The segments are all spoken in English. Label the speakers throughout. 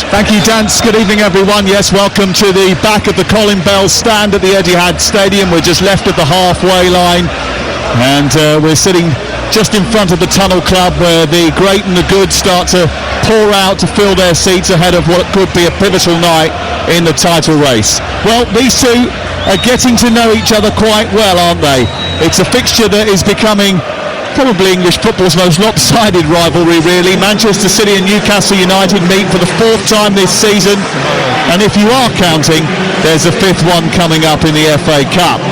Speaker 1: Thank you, Dance. Good evening, everyone. Yes, welcome to the back of the Colin Bell stand at the Etihad Stadium. We're just left of the halfway line, and we're sitting just in front of the Tunnel Club, where the great and the good start to pour out to fill their seats ahead of what could be a pivotal night in the title race. Well, these two are getting to know each other quite well, aren't they? It's a fixture that is becoming probably English football's most lopsided rivalry, really. Manchester City and Newcastle United meet for the fourth time this season, and if you are counting, there's a fifth one coming up in the FA Cup.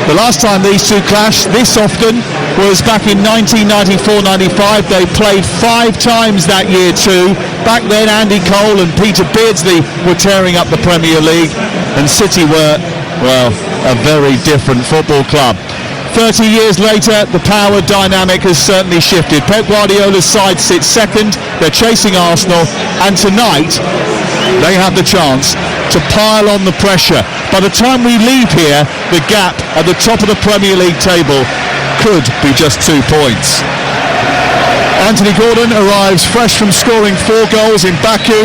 Speaker 1: The last time these two clashed this often was back in 1994-95. They played 5 times that year too. Back then, Andy Cole and Peter Beardsley were tearing up the Premier League, and City were, well, a very different football club. 30 years later, the power dynamic has certainly shifted. Pep Guardiola's side sits second, they're chasing Arsenal, and tonight they have the chance to pile on the pressure. By the time we leave here, the gap at the top of the Premier League table could be just 2 points. Anthony Gordon arrives fresh from scoring 4 goals in Baku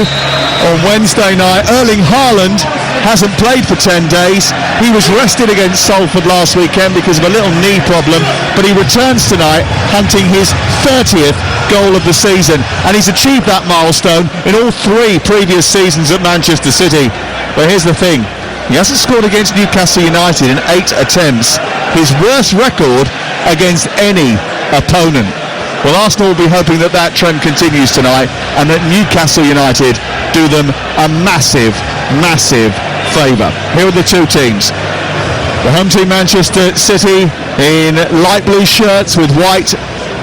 Speaker 1: on Wednesday night. Erling Haaland hasn't played for 10 days. He was rested against Salford last weekend because of a little knee problem, but he returns tonight hunting his 30th goal of the season, and he's achieved that milestone in all 3 previous seasons at Manchester City. But here's the thing, he hasn't scored against Newcastle United in 8 attempts, his worst record against any opponent. Well, Arsenal will be hoping that that trend continues tonight, and that Newcastle United do them a massive, massive favour. Here are the two teams. The home team, Manchester City, in light blue shirts with white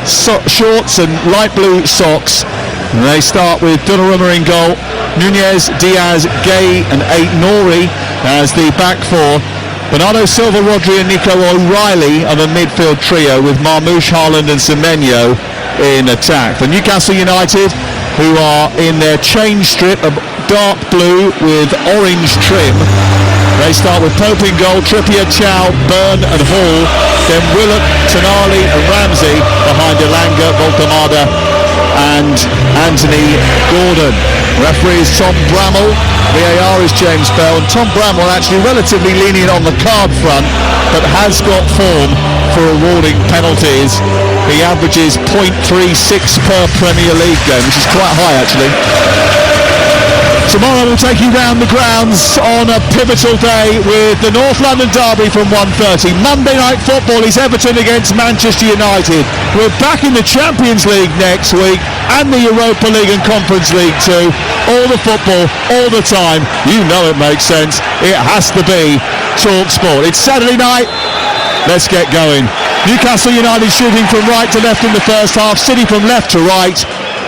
Speaker 1: shorts and light blue socks. And they start with Donnarumma in goal, Nunez, Diaz, Gay and Aït-Nouri as the back four. Bernardo Silva, Rodri and Nico O'Reilly are the midfield trio, with Marmoush, Haaland and Semenyo in attack. For Newcastle United, who are in their change strip of dark blue with orange trim, they start with Pope in goal, Trippier, Chow, Byrne and Hall, then Willock, Tonali and Ramsey behind Elanga, Voltemada and Anthony Gordon. Referee is Tom Bramall, VAR is James Bell, and Tom Bramall actually relatively lenient on the card front, but has got form for awarding penalties. He averages 0.36 per Premier League game, which is quite high actually. Tomorrow we'll take you round the grounds on a pivotal day with the North London derby from 1:30. Monday night football is Everton against Manchester United. We're back in the Champions League next week and the Europa League and Conference League too. All the football, all the time. You know it makes sense. It has to be Talk Sport. It's Saturday night. Let's get going. Newcastle United shooting from right to left in the first half. City from left to right.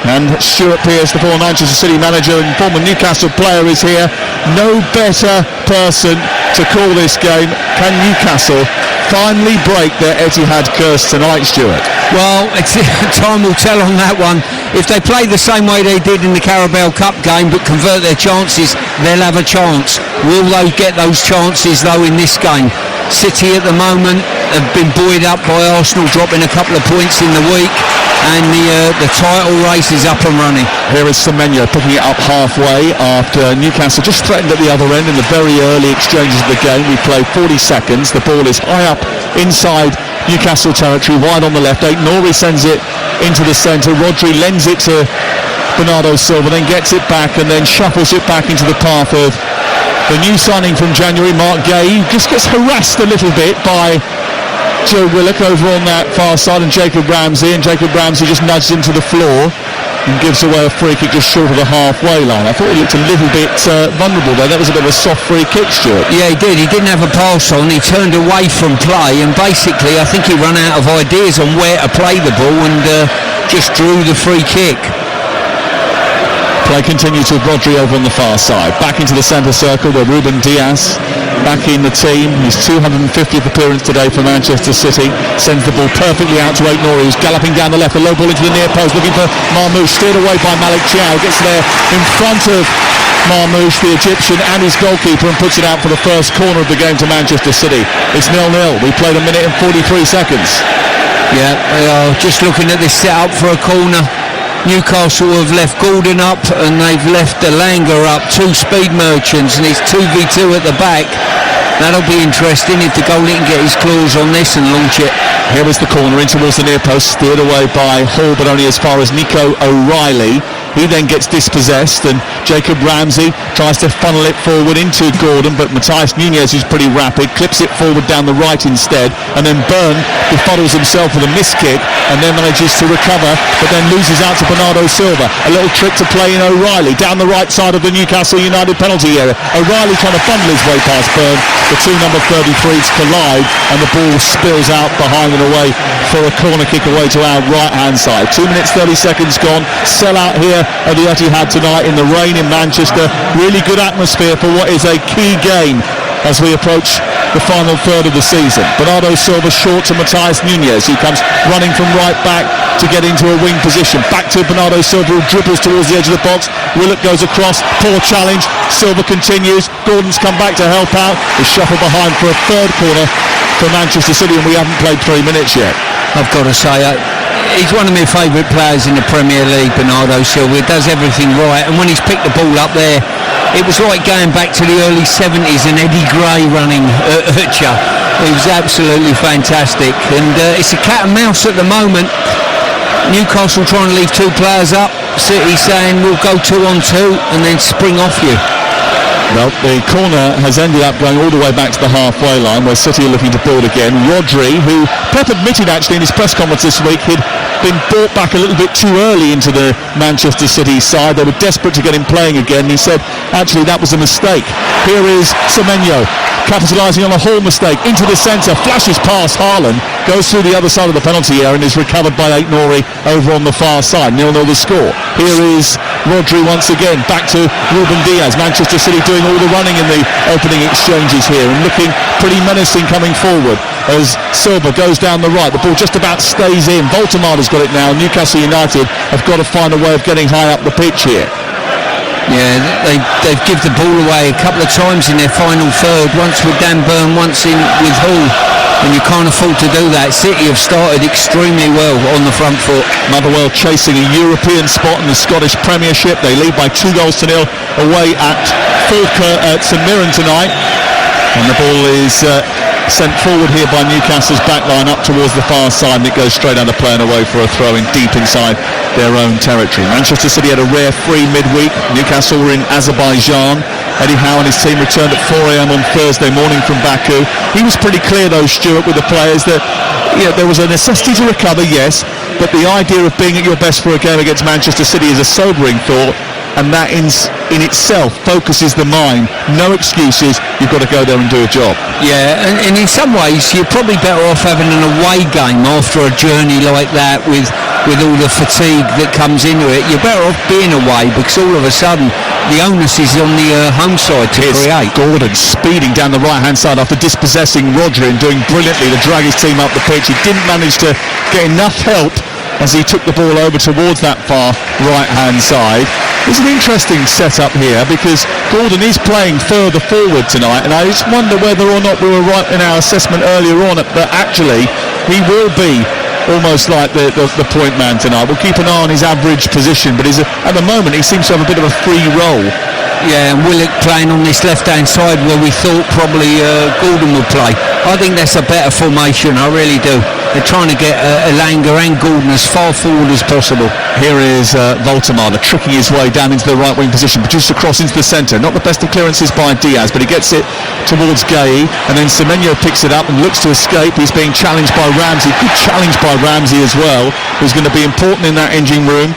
Speaker 1: And Stuart Pearce, the former Manchester City manager and former Newcastle player, is here. No better person to call this game. Can Newcastle finally break their Etihad curse tonight, Stuart?
Speaker 2: Well, time will tell on that one. If they play the same way they did in the Carabao Cup game but convert their chances, they'll have a chance. Will they get those chances though in this game? City at the moment have been buoyed up by Arsenal dropping a couple of points in the week, and the title race is up and running.
Speaker 1: Here is Semenyo picking it up halfway after Newcastle just threatened at the other end in the very early exchanges of the game. We played 40 seconds. The ball is high up inside Newcastle territory, wide on the left. Aït-Nouri sends it into the centre. Rodri lends it to Bernardo Silva, then gets it back and then shuffles it back into the path of the new signing from January, Mark Gay. Just gets harassed a little bit by Joe Willock over on that far side and Jacob Ramsey just nudged him to the floor and gives away a free kick just short of the halfway line. I thought he looked a little bit vulnerable there. That was a bit of a soft free kick, Stuart.
Speaker 2: Yeah, he did. He didn't have a pass on. He turned away from play, and basically I think he ran out of ideas on where to play the ball and just drew the free kick.
Speaker 1: Play continues with Rodri over on the far side. Back into the centre circle where Ruben Diaz back in the team. His 250th appearance today for Manchester City. Sends the ball perfectly out to Aït-Nouri, who's galloping down the left. A low ball into the near post, looking for Marmoush. Steered away by Malik Chow. Gets there in front of Marmoush, the Egyptian, and his goalkeeper, and puts it out for the first corner of the game to Manchester City. It's 0-0. We played a minute and 43 seconds.
Speaker 2: Yeah, they are just looking at this set up for a corner. Newcastle have left Gordon up and they've left Elanga up, 2 speed merchants, and it's 2v2 at the back. That'll be interesting if the goalie can get his claws on this and launch it.
Speaker 1: Here is the corner in towards the near post, steered away by Hall, but only as far as Nico O'Reilly. He then gets dispossessed, and Jacob Ramsey tries to funnel it forward into Gordon, but Matthias Nunez, who's pretty rapid, clips it forward down the right instead, and then Byrne befuddles himself with a missed kick and then manages to recover, but then loses out to Bernardo Silva. A little trick to play in O'Reilly down the right side of the Newcastle United penalty area. O'Reilly trying to funnel his way past Byrne. The two number 33s collide, and the ball spills out behind and away for a corner kick away to our right hand side. 2 minutes 30 seconds gone. Sell out here at the Etihad tonight in the rain in Manchester. Really good atmosphere for what is a key game as we approach the final third of the season. Bernardo Silva short to Matthias Nunez, who comes running from right back to get into a wing position. Back to Bernardo Silva, who dribbles towards the edge of the box. Willett goes across, poor challenge. Silva continues. Gordon's come back to help out. He's shuffled behind for a third corner for Manchester City, and we haven't played 3 minutes yet.
Speaker 2: I've got to say, he's one of my favourite players in the Premier League, Bernardo Silva. He does everything right, and when he's picked the ball up there, it was like going back to the early 70s and Eddie Gray running at you. It was absolutely fantastic, and it's a cat and mouse at the moment. Newcastle trying to leave 2 players up, City saying we'll go 2 on 2 and then spring off you.
Speaker 1: Well, the corner has ended up going all the way back to the halfway line, where City are looking to build again. Rodri, who Pep admitted actually in his press conference this week he'd been brought back a little bit too early into the Manchester City side. They were desperate to get him playing again. He said actually that was a mistake. Here is Semenyo, capitalising on a Hall mistake, into the centre, flashes past Haaland, goes through the other side of the penalty area and is recovered by Aït-Nouri over on the far side. 0-0 the score. Here is Rodri once again, back to Ruben Diaz. Manchester City doing all the running in the opening exchanges here and looking pretty menacing coming forward as Silva goes down the right. The ball just about stays in. Voltemada's got it now. Newcastle United have got to find a way of getting high up the pitch here.
Speaker 2: Yeah, they've given the ball away a couple of times in their final third, once with Dan Burn, once in with Hall, and you can't afford to do that. City have started extremely well on the front foot. Motherwell
Speaker 1: chasing a European spot in the Scottish Premiership. They lead by 2-0 away at Falkirk at St Mirren tonight, and the ball is sent forward here by Newcastle's back line up towards the far side, and it goes straight under play and away for a throw in deep inside their own territory. Manchester City had a rare free midweek. Newcastle were in Azerbaijan. Eddie Howe and his team returned at 4 a.m. on Thursday morning from Baku. He was pretty clear though, Stuart, with the players that there was a necessity to recover, yes, but the idea of being at your best for a game against Manchester City is a sobering thought, and that in itself focuses the mind. No excuses, you've got to go there and do a job.
Speaker 2: Yeah, and in some ways you're probably better off having an away game after a journey like that with all the fatigue that comes into it. You're better off being away, because all of a sudden the onus is on the home side to create.
Speaker 1: Gordon speeding down the right hand side after dispossessing Rodri and doing brilliantly to drag his team up the pitch. He didn't manage to get enough help as he took the ball over towards that far right hand side. It's an interesting setup here because Gordon is playing further forward tonight, and I just wonder whether or not we were right in our assessment earlier on that actually he will be almost like the point man tonight. We'll keep an eye on his average position, but at the moment he seems to have a bit of a free role.
Speaker 2: Yeah, and Willett playing on this left-hand side where we thought probably Gordon would play. I think that's a better formation, I really do. They're trying to get Elanga and Gordon as far forward as possible.
Speaker 1: Here is Voltemada tricking his way down into the right wing position, produced a cross into the centre. Not the best of clearances by Diaz, but he gets it towards Gay, and then Semenyo picks it up and looks to escape. He's being challenged by Ramsey. Good challenge by Ramsey as well, who's going to be important in that engine room.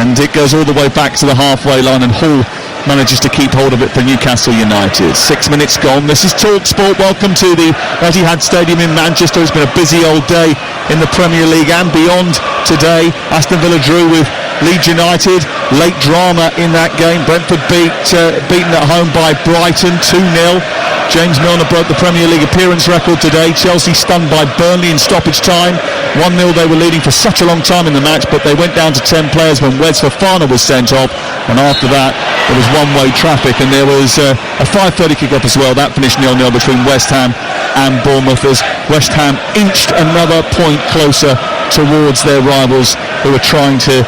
Speaker 1: And it goes all the way back to the halfway line, and Hall manages to keep hold of it for Newcastle United. 6 minutes gone. This is TalkSport. Welcome to the Etihad Stadium in Manchester. It's been a busy old day in the Premier League and beyond today. Aston Villa drew with Leeds United. Late drama in that game. Brentford beaten at home by Brighton 2-0. James Milner broke the Premier League appearance record today. Chelsea stunned by Burnley in stoppage time. 1-0 they were leading for such a long time in the match, but they went down to 10 players when Wes Fofana was sent off, and after that there was one-way traffic, and there was a 5:30 kick-off as well. That finished 0-0 between West Ham and Bournemouth as West Ham inched another point closer towards their rivals, who were trying to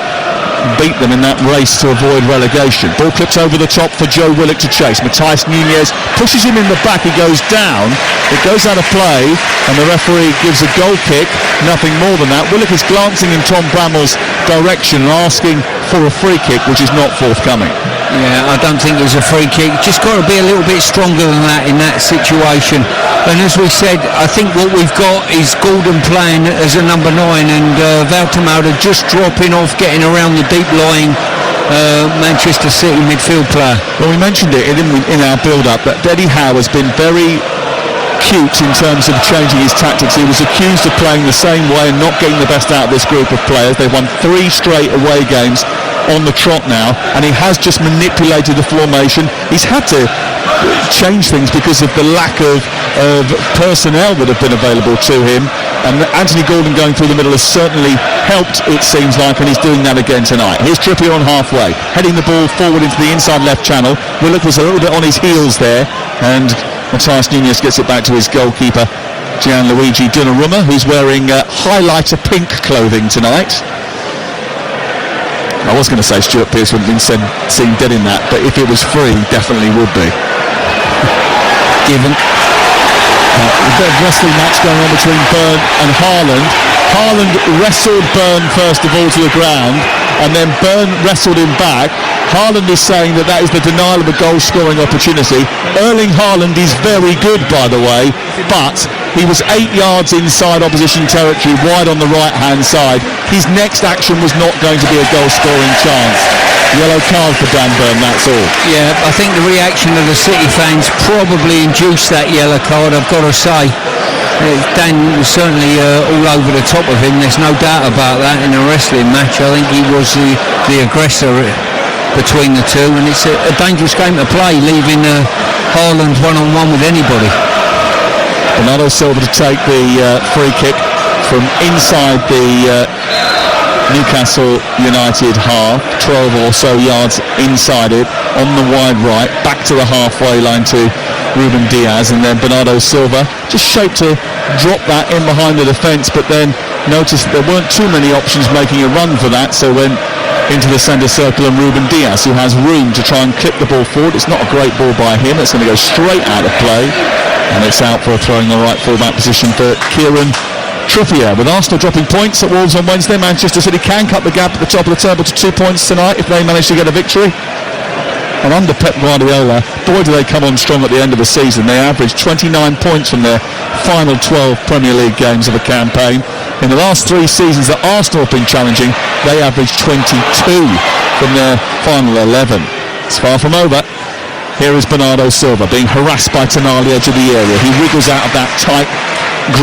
Speaker 1: beat them in that race to avoid relegation. Ball clips over the top for Joe Willock to chase. Matthias Nunez pushes him in the back. He goes down. It goes out of play, and the referee gives a goal kick. Nothing more than that. Willock is glancing in Tom Bramall's direction and asking for a free kick, which is not forthcoming.
Speaker 2: Yeah, I don't think there's a free kick. Just got to be a little bit stronger than that in that situation. And as we said, I think what we've got is Gordon playing as a number 9 and Valtemauda just dropping off, getting around the deep-lying Manchester City midfield player.
Speaker 1: Well, we mentioned it in our build-up that Eddie Howe has been very cute in terms of changing his tactics. He was accused of playing the same way and not getting the best out of this group of players. They've won 3 straight away games on the trot now, and he has just manipulated the formation. He's had to change things because of the lack of personnel that have been available to him, and Anthony Gordon going through the middle has certainly helped, it seems like, and he's doing that again tonight. Here's Trippier on halfway, heading the ball forward into the inside left channel. Willock was a little bit on his heels there, and Matthias Nunez gets it back to his goalkeeper Gianluigi Donnarumma, who's wearing highlighter pink clothing tonight. I was going to say Stuart Pearce would have been seen dead in that, but if it was free, he definitely would be.
Speaker 2: Given.
Speaker 1: A bit of wrestling match going on between Byrne and Haaland. Haaland wrestled Byrne first of all to the ground, and then Byrne wrestled him back. Haaland is saying that is the denial of a goal-scoring opportunity. Erling Haaland is very good, by the way, but he was 8 yards inside opposition territory, wide on the right-hand side. His next action was not going to be a goal-scoring chance. Yellow card for Dan Byrne, that's all.
Speaker 2: Yeah, I think the reaction of the City fans probably induced that yellow card, I've got to say. Dan was certainly all over the top of him, there's no doubt about that in a wrestling match. I think he was the aggressor between the two, and it's a dangerous game to play, leaving Haaland one-on-one with anybody.
Speaker 1: Bernardo Silva to take the free kick from inside the Newcastle United half, 12 or so yards inside it, on the wide right, back to the halfway line to Ruben Diaz, and then Bernardo Silva just shaped to drop that in behind the defence, but then noticed that there weren't too many options making a run for that, so went into the centre circle, and Ruben Diaz, who has room to try and clip the ball forward. It's not a great ball by him, it's going to go straight out of play, and it's out for a throw in the right full-back position for Kieran Trippier. With Arsenal dropping points at Wolves on Wednesday, Manchester City can cut the gap at the top of the table to 2 points tonight if they manage to get a victory. And under Pep Guardiola, boy do they come on strong at the end of the season. They averaged 29 points from their final 12 Premier League games of a campaign. In the last 3 seasons that Arsenal have been challenging, they averaged 22 from their final 11. It's far from over. Here is Bernardo Silva being harassed by Tonali edge of the area. He wriggles out of that tight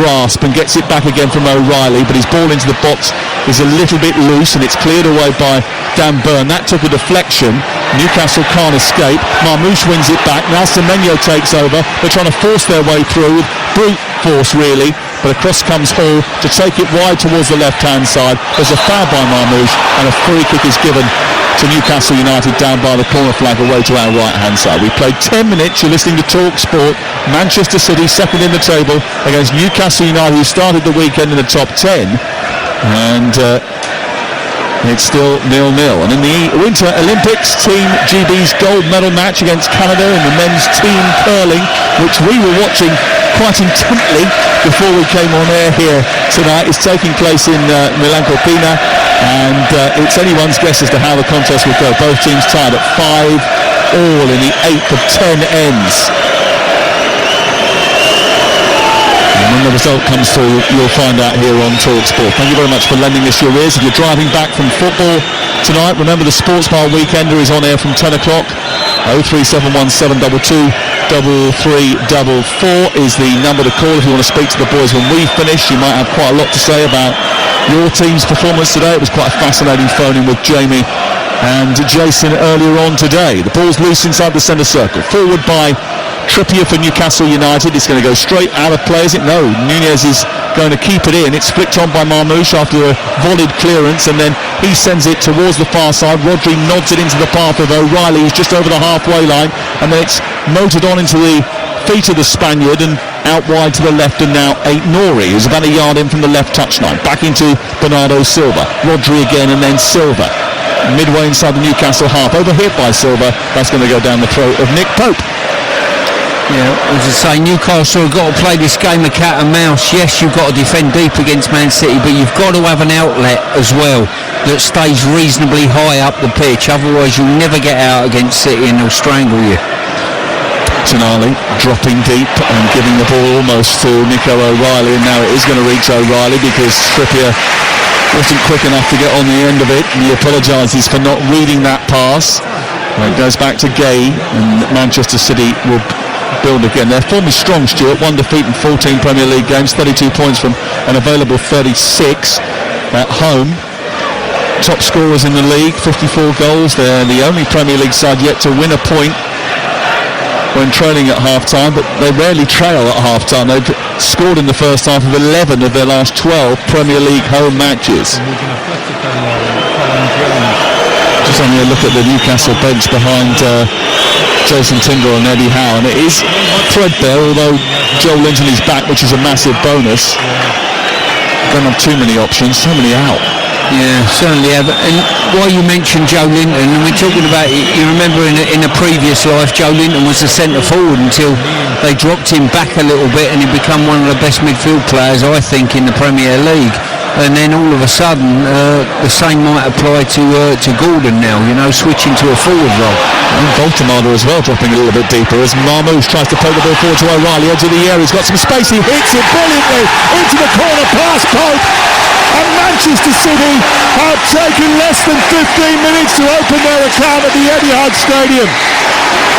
Speaker 1: grasp and gets it back again from O'Reilly, but his ball into the box is a little bit loose and it's cleared away by Dan Byrne. That took a deflection. Newcastle can't escape. Marmouche wins it back. Now Semenyo takes over. They're trying to force their way through with brute force, really, but across comes Hall to take it wide towards the left-hand side. There's a foul by Marmouche and a free kick is given to Newcastle United down by the corner flag away to our right-hand side. We played 10 minutes. You're listening to Talk Sport. Manchester City second in the table against Newcastle United, who started the weekend in the top 10. And it's still 0-0. And in the Winter Olympics, Team GB's gold medal match against Canada in the men's team curling, which we were watching quite intently before we came on air here tonight, is taking place in Milan Cortina. And it's anyone's guess as to how the contest will go. Both teams tied at 5-all in the 8th of 10 ends. And when the result comes through, you'll find out here on TalkSport. Thank you very much for lending us your ears. If you're driving back from football tonight, remember the Sports Bar Weekender is on air from 10 o'clock. 0371722 3344 is the number to call if you want to speak to the boys when we finish. You might have quite a lot to say about your team's performance today. It was quite a fascinating phone-in with Jamie and Jason earlier on today. The ball's loose inside the centre circle. Forward by Trippier for Newcastle United. It's going to go straight out of play, is it? No, Nunez is going to keep it in. It's flicked on by Marmouche after a volleyed clearance, and then he sends it towards the far side. Rodri nods it into the path of O'Reilly, who's just over the halfway line, and then it's motored on into the feet of the Spaniard and out wide to the left, and now Aït-Nouri, who's about a yard in from the left touchline. Back into Bernardo Silva. Rodri again, and then Silva. midway inside the Newcastle half, overhit by Silva. That's going to go down the throat of Nick Pope.
Speaker 2: Yeah, as I say, Newcastle have got to play this game of cat and mouse. Yes, you've got to defend deep against Man City, but you've got to have an outlet as well that stays reasonably high up the pitch. Otherwise, you'll never get out against City and they'll strangle you.
Speaker 1: Tonali dropping deep and giving the ball almost to Nico O'Reilly, and now it is going to reach O'Reilly because Trippier wasn't quick enough to get on the end of it, and he apologises for not reading that pass. It goes back to Gay, and Manchester City will build again. Their form is strong, Stuart. 1 defeat in 14 Premier League games, 32 points from an available 36 at home. Top scorers in the league, 54 goals. They're the only Premier League side yet to win a point when trailing at half-time, but they rarely trail at half-time. They've scored in the first half of 11 of their last 12 Premier League home matches. Just having a look at the Newcastle bench behind Jason Tindall and Eddie Howe, and it is threadbare, although Joel Linton is back, which is a massive bonus. Don't have too many options, so many out.
Speaker 2: Yeah, certainly have. And while you mentioned Joe Linton, and we're talking about, you remember in a previous life, Joe Linton was the centre forward until they dropped him back a little bit and he became one of the best midfield players, I think, in the Premier League. And then all of a sudden, the same might apply to Gordon now, you know, switching to a forward role.
Speaker 1: And Baltimore as well, dropping a little bit deeper as Marmoush tries to poke the ball forward to O'Reilly, edge of the area. He's got some space, he hits it brilliantly into the corner past Pope. And Manchester City have taken less than 15 minutes to open their account at the Etihad Stadium.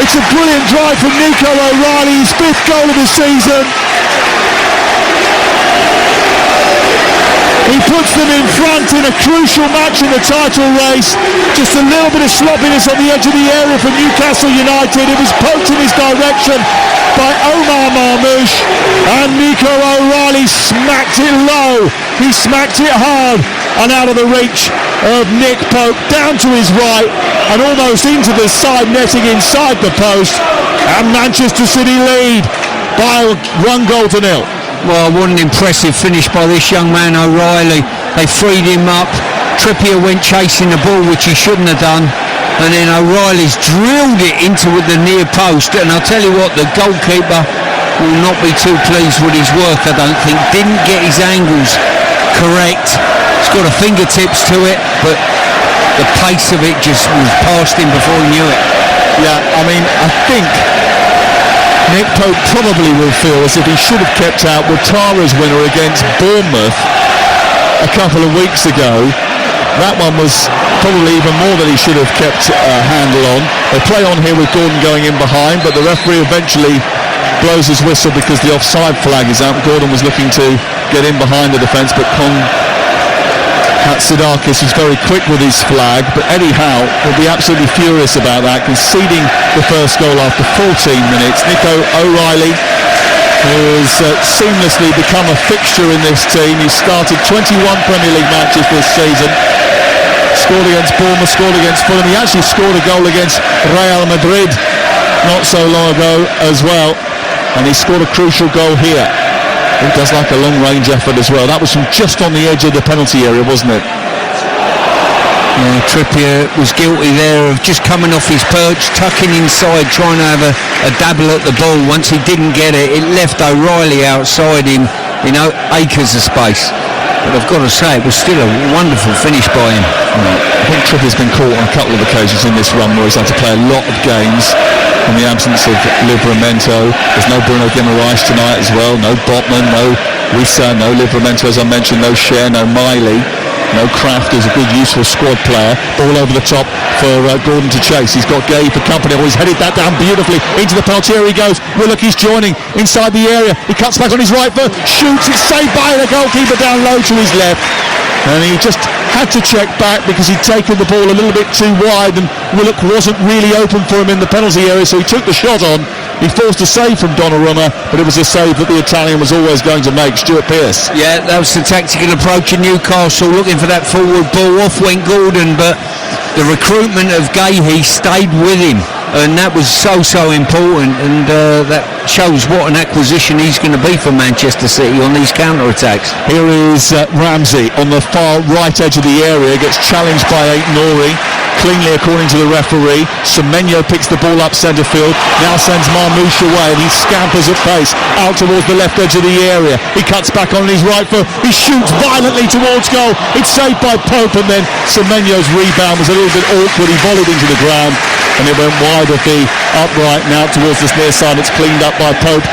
Speaker 1: It's a brilliant drive from Nico O'Reilly, his 5th goal of the season. He puts them in front in a crucial match in the title race. Just a little bit of sloppiness on the edge of the area from Newcastle United. It was poked in his direction by Omar Marmoush, and Nico O'Reilly smacked it low. He smacked it hard and out of the reach of Nick Pope, down to his right and almost into the side netting inside the post, and Manchester City lead by 1-0.
Speaker 2: Well, what an impressive finish by this young man O'Reilly. They freed him up. Trippier went chasing the ball, which he shouldn't have done, and then O'Reilly's drilled it into the near post. And I'll tell you what, the goalkeeper will not be too pleased with his work, I don't think. Didn't get his angles correct. He's got a fingertips to it, but the pace of it just was past him before he knew it.
Speaker 1: Yeah, I mean, I think Nick Pope probably will feel as if he should have kept out Ouattara's winner against Bournemouth a couple of weeks ago. That one was probably even more than he should have kept a handle on. They play on here with Gordon going in behind, but the referee eventually blows his whistle because the offside flag is out. Gordon was looking to get in behind the defence, but Hatzidakis is very quick with his flag, but Eddie Howe will be absolutely furious about that, conceding the first goal after 14 minutes. Nico O'Reilly has seamlessly become a fixture in this team. He's started 21 Premier League matches this season. Scored against Bournemouth, scored against Fulham. He actually scored a goal against Real Madrid not so long ago as well, and he scored a crucial goal here. He does like a long-range effort as well. That was from just on the edge of the penalty area, wasn't it?
Speaker 2: Yeah, Trippier was guilty there of just coming off his perch, tucking inside, trying to have a dabble at the ball. Once he didn't get it, it left O'Reilly outside him, you know, acres of space. But I've got to say, it was still a wonderful finish by him.
Speaker 1: I think Trippier's been caught on a couple of occasions in this run where he's had to play a lot of games in the absence of Livramento. There's no Bruno Guimaraes tonight as well, no Botman, no Wissa, no Livramento as I mentioned, no Cher, no Miley, no Kraft, who's a good useful squad player. Ball over the top for Gordon to chase. He's got Gay for company. Oh, he's headed that down beautifully into the penalty area. He goes. Willock is joining inside the area. He cuts back on his right foot, shoots. It's saved by the goalkeeper down low to his left, and he just had to check back because he'd taken the ball a little bit too wide and Willock wasn't really open for him in the penalty area, so he took the shot on. He forced a save from Donnarumma, but it was a save that the Italian was always going to make, Stuart Pearce.
Speaker 2: Yeah, that was the tactical approach in Newcastle, looking for that forward ball. Off went Gordon, but the recruitment of Gahey stayed with him and that was so important, and that shows what an acquisition he's going to be for Manchester City on these counter-attacks.
Speaker 1: Here is Ramsey on the far right edge of the area, gets challenged by Aït-Nouri, cleanly according to the referee. Semenyo picks the ball up centre field, now sends Marmouche away, and he scampers at pace out towards the left edge of the area. He cuts back on his right foot, he shoots violently towards goal, it's saved by Pope, and then Semenyo's rebound was a little bit awkward, he volleyed into the ground and it went wide of the upright, now towards this near side. It's cleaned up by Pope.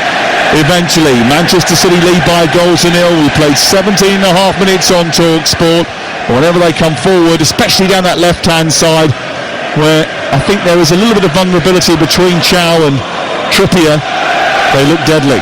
Speaker 1: Eventually Manchester City lead by a goal to nil. We played 17 and a half minutes on TalkSport. Whenever they come forward, especially down that left hand side where I think there is a little bit of vulnerability between Chow and Trippier, they look deadly.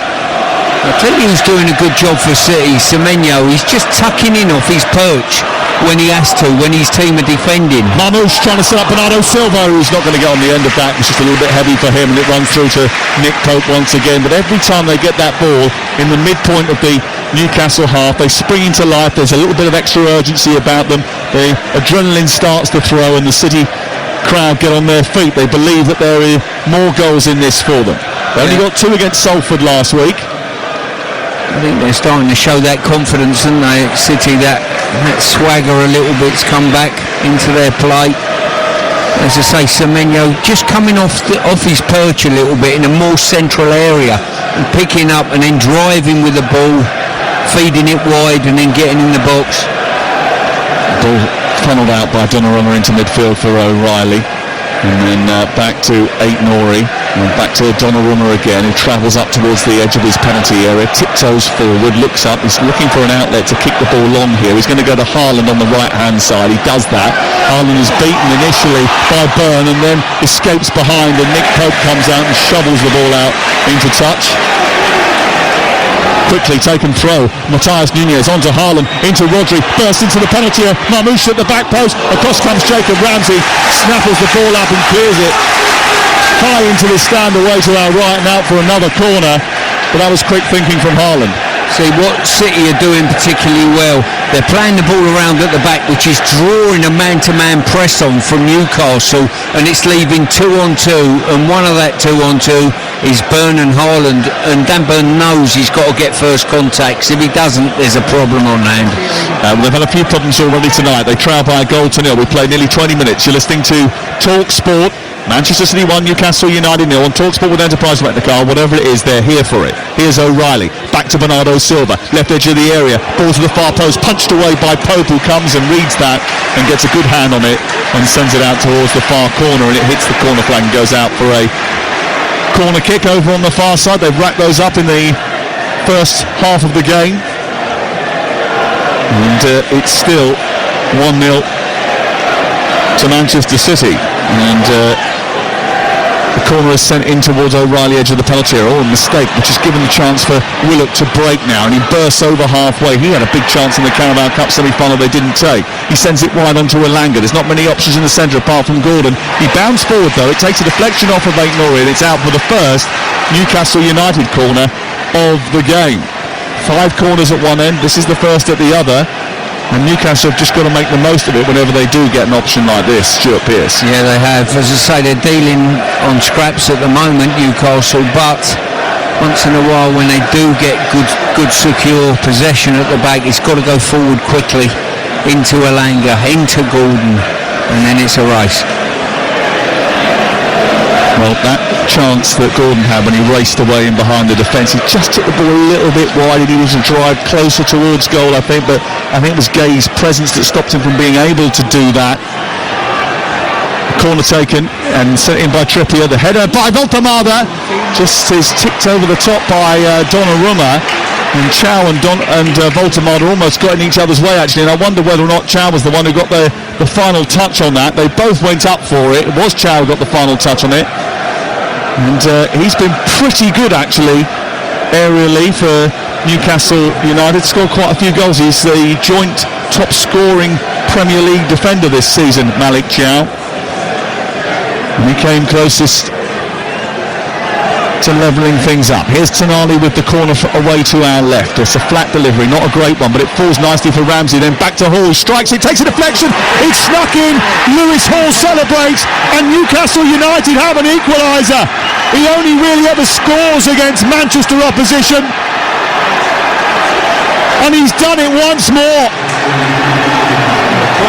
Speaker 2: I tell you who's doing a good job for City, Semenyo. He's just tucking in off his perch when he has to, when his team are defending.
Speaker 1: Marmouche trying to set up Bernardo Silva, who's not going to get on the end of that. It's just a little bit heavy for him, and it runs through to Nick Pope once again. But every time they get that ball in the midpoint of the Newcastle half, they spring into life. There's a little bit of extra urgency about them. The adrenaline starts to throw, and the City crowd get on their feet. They believe that there are more goals in this for them. They only got 2 against Salford last week.
Speaker 2: I think they're starting to show that confidence, aren't they? City, that swagger a little bit's come back into their play. As I say, Semenyo just coming off his perch a little bit in a more central area and picking up and then driving with the ball, feeding it wide and then getting in the box.
Speaker 1: Ball funneled out by Donnarumma into midfield for O'Reilly, and then back to Aït-Nouri, and back to Donnarumma again, who travels up towards the edge of his penalty area, tiptoes forward, looks up, he's looking for an outlet to kick the ball long here. He's going to go to Haaland on the right hand side. He does that. Haaland is beaten initially by Byrne and then escapes behind, and Nick Pope comes out and shovels the ball out into touch. Quickly taken throw, Matthias Nunez onto Haaland, into Rodri, bursts into the penalty area, Marmouche at the back post, across comes Jacob Ramsey, snaffles the ball up and clears it high into the stand away to our right and out for another corner, but that was quick thinking from Haaland.
Speaker 2: See what City are doing particularly well, they're playing the ball around at the back, which is drawing a man-to-man press on from Newcastle, and it's leaving 2-on-2, and one of that 2-on-2 is Byrne and Haaland, and Dan Byrne knows he's got to get first contacts. If he doesn't, there's a problem on hand.
Speaker 1: They've had a few problems already tonight. They trail by a goal to nil. We played nearly 20 minutes. You're listening to TalkSport. Manchester City 1, Newcastle United 0 on TalkSport with Enterprise Rent-A-Car. Whatever it is, they're here for it. Here's O'Reilly, back to Bernardo Silva, left edge of the area, ball to the far post, punched away by Pope, who comes and reads that and gets a good hand on it and sends it out towards the far corner, and it hits the corner flag and goes out for a corner kick over on the far side. They've racked those up in the first half of the game, and it's still 1-0 to Manchester City, and the corner is sent in towards O'Reilly, edge of the penalty area. A mistake, which has given the chance for Willock to break now, and he bursts over halfway. He had a big chance in the Carabao Cup semi-final they didn't take. He sends it wide onto Elanga. There's not many options in the centre apart from Gordon. He bounced forward though. It takes a deflection off of Aït-Nouri, and it's out for the first Newcastle United corner of the game. 5 corners at one end. This is the first at the other. And Newcastle have just got to make the most of it whenever they do get an option like this. Stuart Pearce.
Speaker 2: Yeah, they have. As I say, they're dealing on scraps at the moment, Newcastle, but once in a while when they do get good secure possession at the back, it's got to go forward quickly into Elanga, into Gordon, and then it's a race.
Speaker 1: Well, that chance that Gordon had when he raced away in behind the defence, he just took the ball a little bit wide. He needed to drive closer towards goal, I think, but I think it was Gay's presence that stopped him from being able to do that. Corner taken and sent in by Trippier. The header by Voltemada just is ticked over the top by Donnarumma, and Chow and Voltemada almost got in each other's way actually, and I wonder whether or not Chow was the one who got the final touch on that. They both went up for it. It was Chow who got the final touch on it, and he's been pretty good actually aerially for Newcastle United. Scored quite a few goals. He's the joint top scoring Premier League defender this season, Malik Chow. And he came closest to levelling things up. Here's Tonali with the corner away to our left. It's a flat delivery, not a great one, but it falls nicely for Ramsey. Then back to Hall, he strikes it, takes a deflection, it's snuck in. Lewis Hall celebrates, and Newcastle United have an equaliser. He only really ever scores against Manchester opposition, and he's done it once more.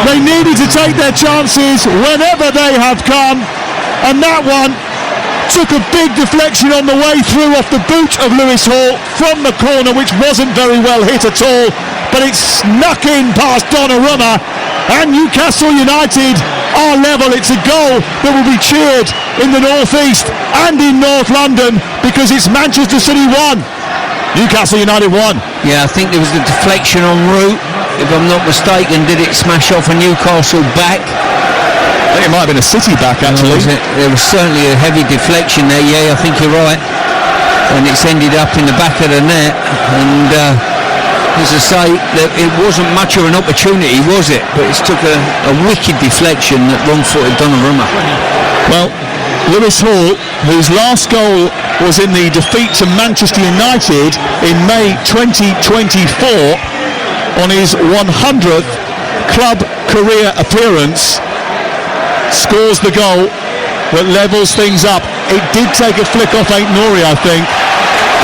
Speaker 1: They needed to take their chances whenever they have come, and that one took a big deflection on the way through off the boot of Lewis Hall from the corner, which wasn't very well hit at all, but it snuck in past Donnarumma, and Newcastle United are level. It's a goal that will be cheered in the North East and in North London, because it's Manchester City 1, Newcastle United 1.
Speaker 2: Yeah, I think there was a deflection en route, if I'm not mistaken. Did it smash off a Newcastle back?
Speaker 1: I think it might have been a City back, actually.
Speaker 2: There was certainly a heavy deflection there. Yeah, I think you're right. And it's ended up in the back of the net. And as I say, it wasn't much of an opportunity, was it? But it took a wicked deflection that wrong-footed Donnarumma.
Speaker 1: Well, Lewis Hall, whose last goal was in the defeat to Manchester United in May 2024, on his 100th club career appearance, scores the goal that levels things up. It did take a flick off Aït-Nouri, I think,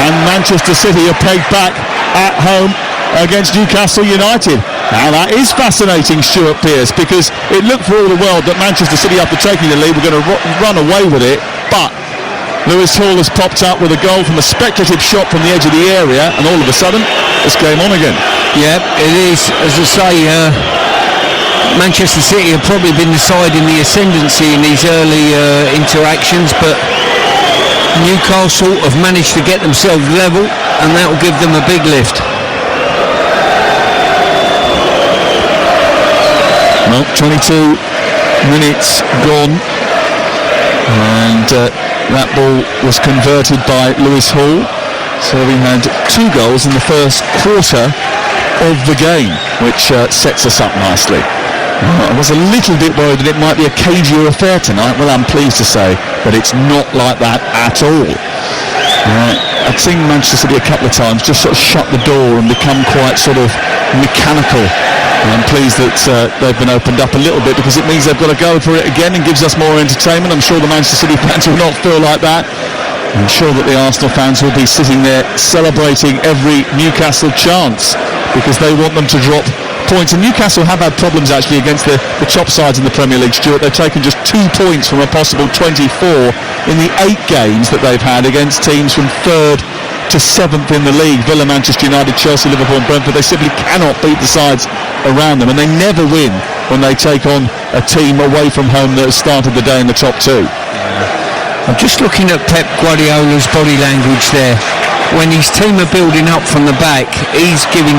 Speaker 1: and Manchester City are pegged back at home against Newcastle United. Now that is fascinating, Stuart Pearce, because it looked for all the world that Manchester City, after taking the lead, were going to run away with it, but Lewis Hall has popped up with a goal from a speculative shot from the edge of the area, and all of a sudden it's game on again.
Speaker 2: Yeah, it is. As I say, Manchester City have probably been the side in the ascendancy in these early interactions, but Newcastle have managed to get themselves level, and that will give them a big lift.
Speaker 1: Well, 22 minutes gone, and that ball was converted by Lewis Hall, so we had 2 goals in the first quarter of the game, which sets us up nicely. I was a little bit worried that it might be a cagier affair tonight. Well, I'm pleased to say that it's not like that at all. I've seen Manchester City a couple of times just sort of shut the door and become quite sort of mechanical. I'm pleased that they've been opened up a little bit, because it means they've got to go for it again and gives us more entertainment. I'm sure the Manchester City fans will not feel like that. I'm sure that the Arsenal fans will be sitting there celebrating every Newcastle chance, because they want them to drop points. And Newcastle have had problems actually against the top sides in the Premier League, Stuart. They've taken just 2 points from a possible 24 in the 8 games that they've had against teams from 3rd to 7th in the league. Villa, Manchester United, Chelsea, Liverpool and Brentford. They simply cannot beat the sides around them, and they never win when they take on a team away from home that has started the day in the top 2.
Speaker 2: I'm just looking at Pep Guardiola's body language there. When his team are building up from the back, he's giving...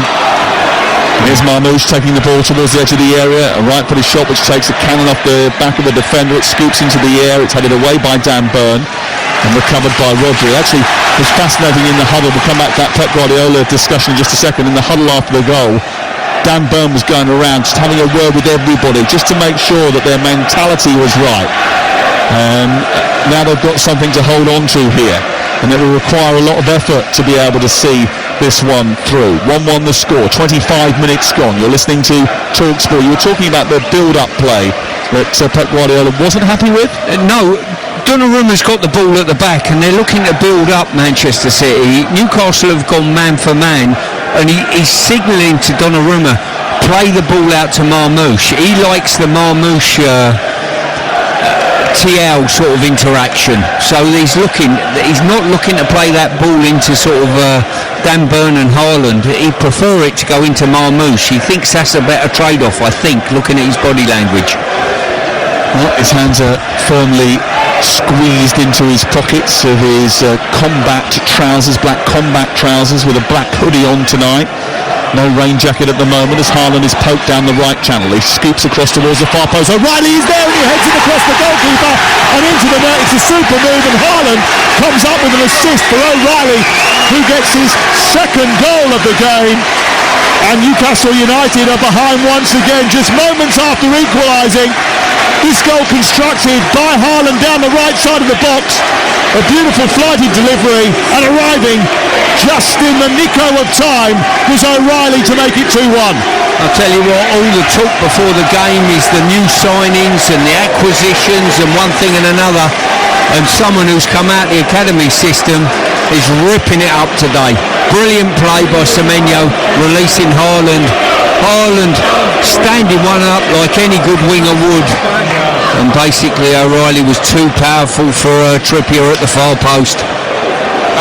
Speaker 1: Here's Marmoush taking the ball towards the edge of the area, a right-footed shot which takes a cannon off the back of the defender. It scoops into the air, it's headed away by Dan Burn and recovered by Rodri. Actually, it was fascinating in the huddle. We'll come back to that Pep Guardiola discussion in just a second. In the huddle after the goal, Dan Burn was going around just having a word with everybody just to make sure that their mentality was right. Now they've got something to hold on to here, and it will require a lot of effort to be able to see this one through. 1-1 the score, 25 minutes gone. You're listening to TalkSport. You were talking about the build-up play that Pep Guardiola wasn't happy with?
Speaker 2: No, Donnarumma's got the ball at the back, and they're looking to build up Manchester City. Newcastle have gone man for man, and he's signalling to Donnarumma, play the ball out to Marmoush. He likes the Marmoush TL sort of interaction, so he's not looking to play that ball into sort of Dan Burn and Haaland. He'd prefer it to go into Marmoush. He thinks that's a better trade-off, I think, looking at his body language.
Speaker 1: Well, his hands are firmly squeezed into his pockets of his combat trousers, black combat trousers with a black hoodie on tonight. No rain jacket at the moment as Haaland is poked down the right channel. He scoops across towards the far post. O'Reilly is there and he heads it across the goalkeeper and into the net. It's a super move, and Haaland comes up with an assist for O'Reilly, who gets his 2nd goal of the game. And Newcastle United are behind once again, just moments after equalising. This goal constructed by Haaland down the right side of the box. A beautiful flighted delivery, and arriving just in the nick of time was O'Reilly to make it 2-1.
Speaker 2: I'll tell you what, all the talk before the game is the new signings and the acquisitions and one thing and another, and someone who's come out the academy system is ripping it up today. Brilliant play by Semenyo, releasing Haaland. Haaland standing one up like any good winger would, and basically O'Reilly was too powerful for Trippier at the far post.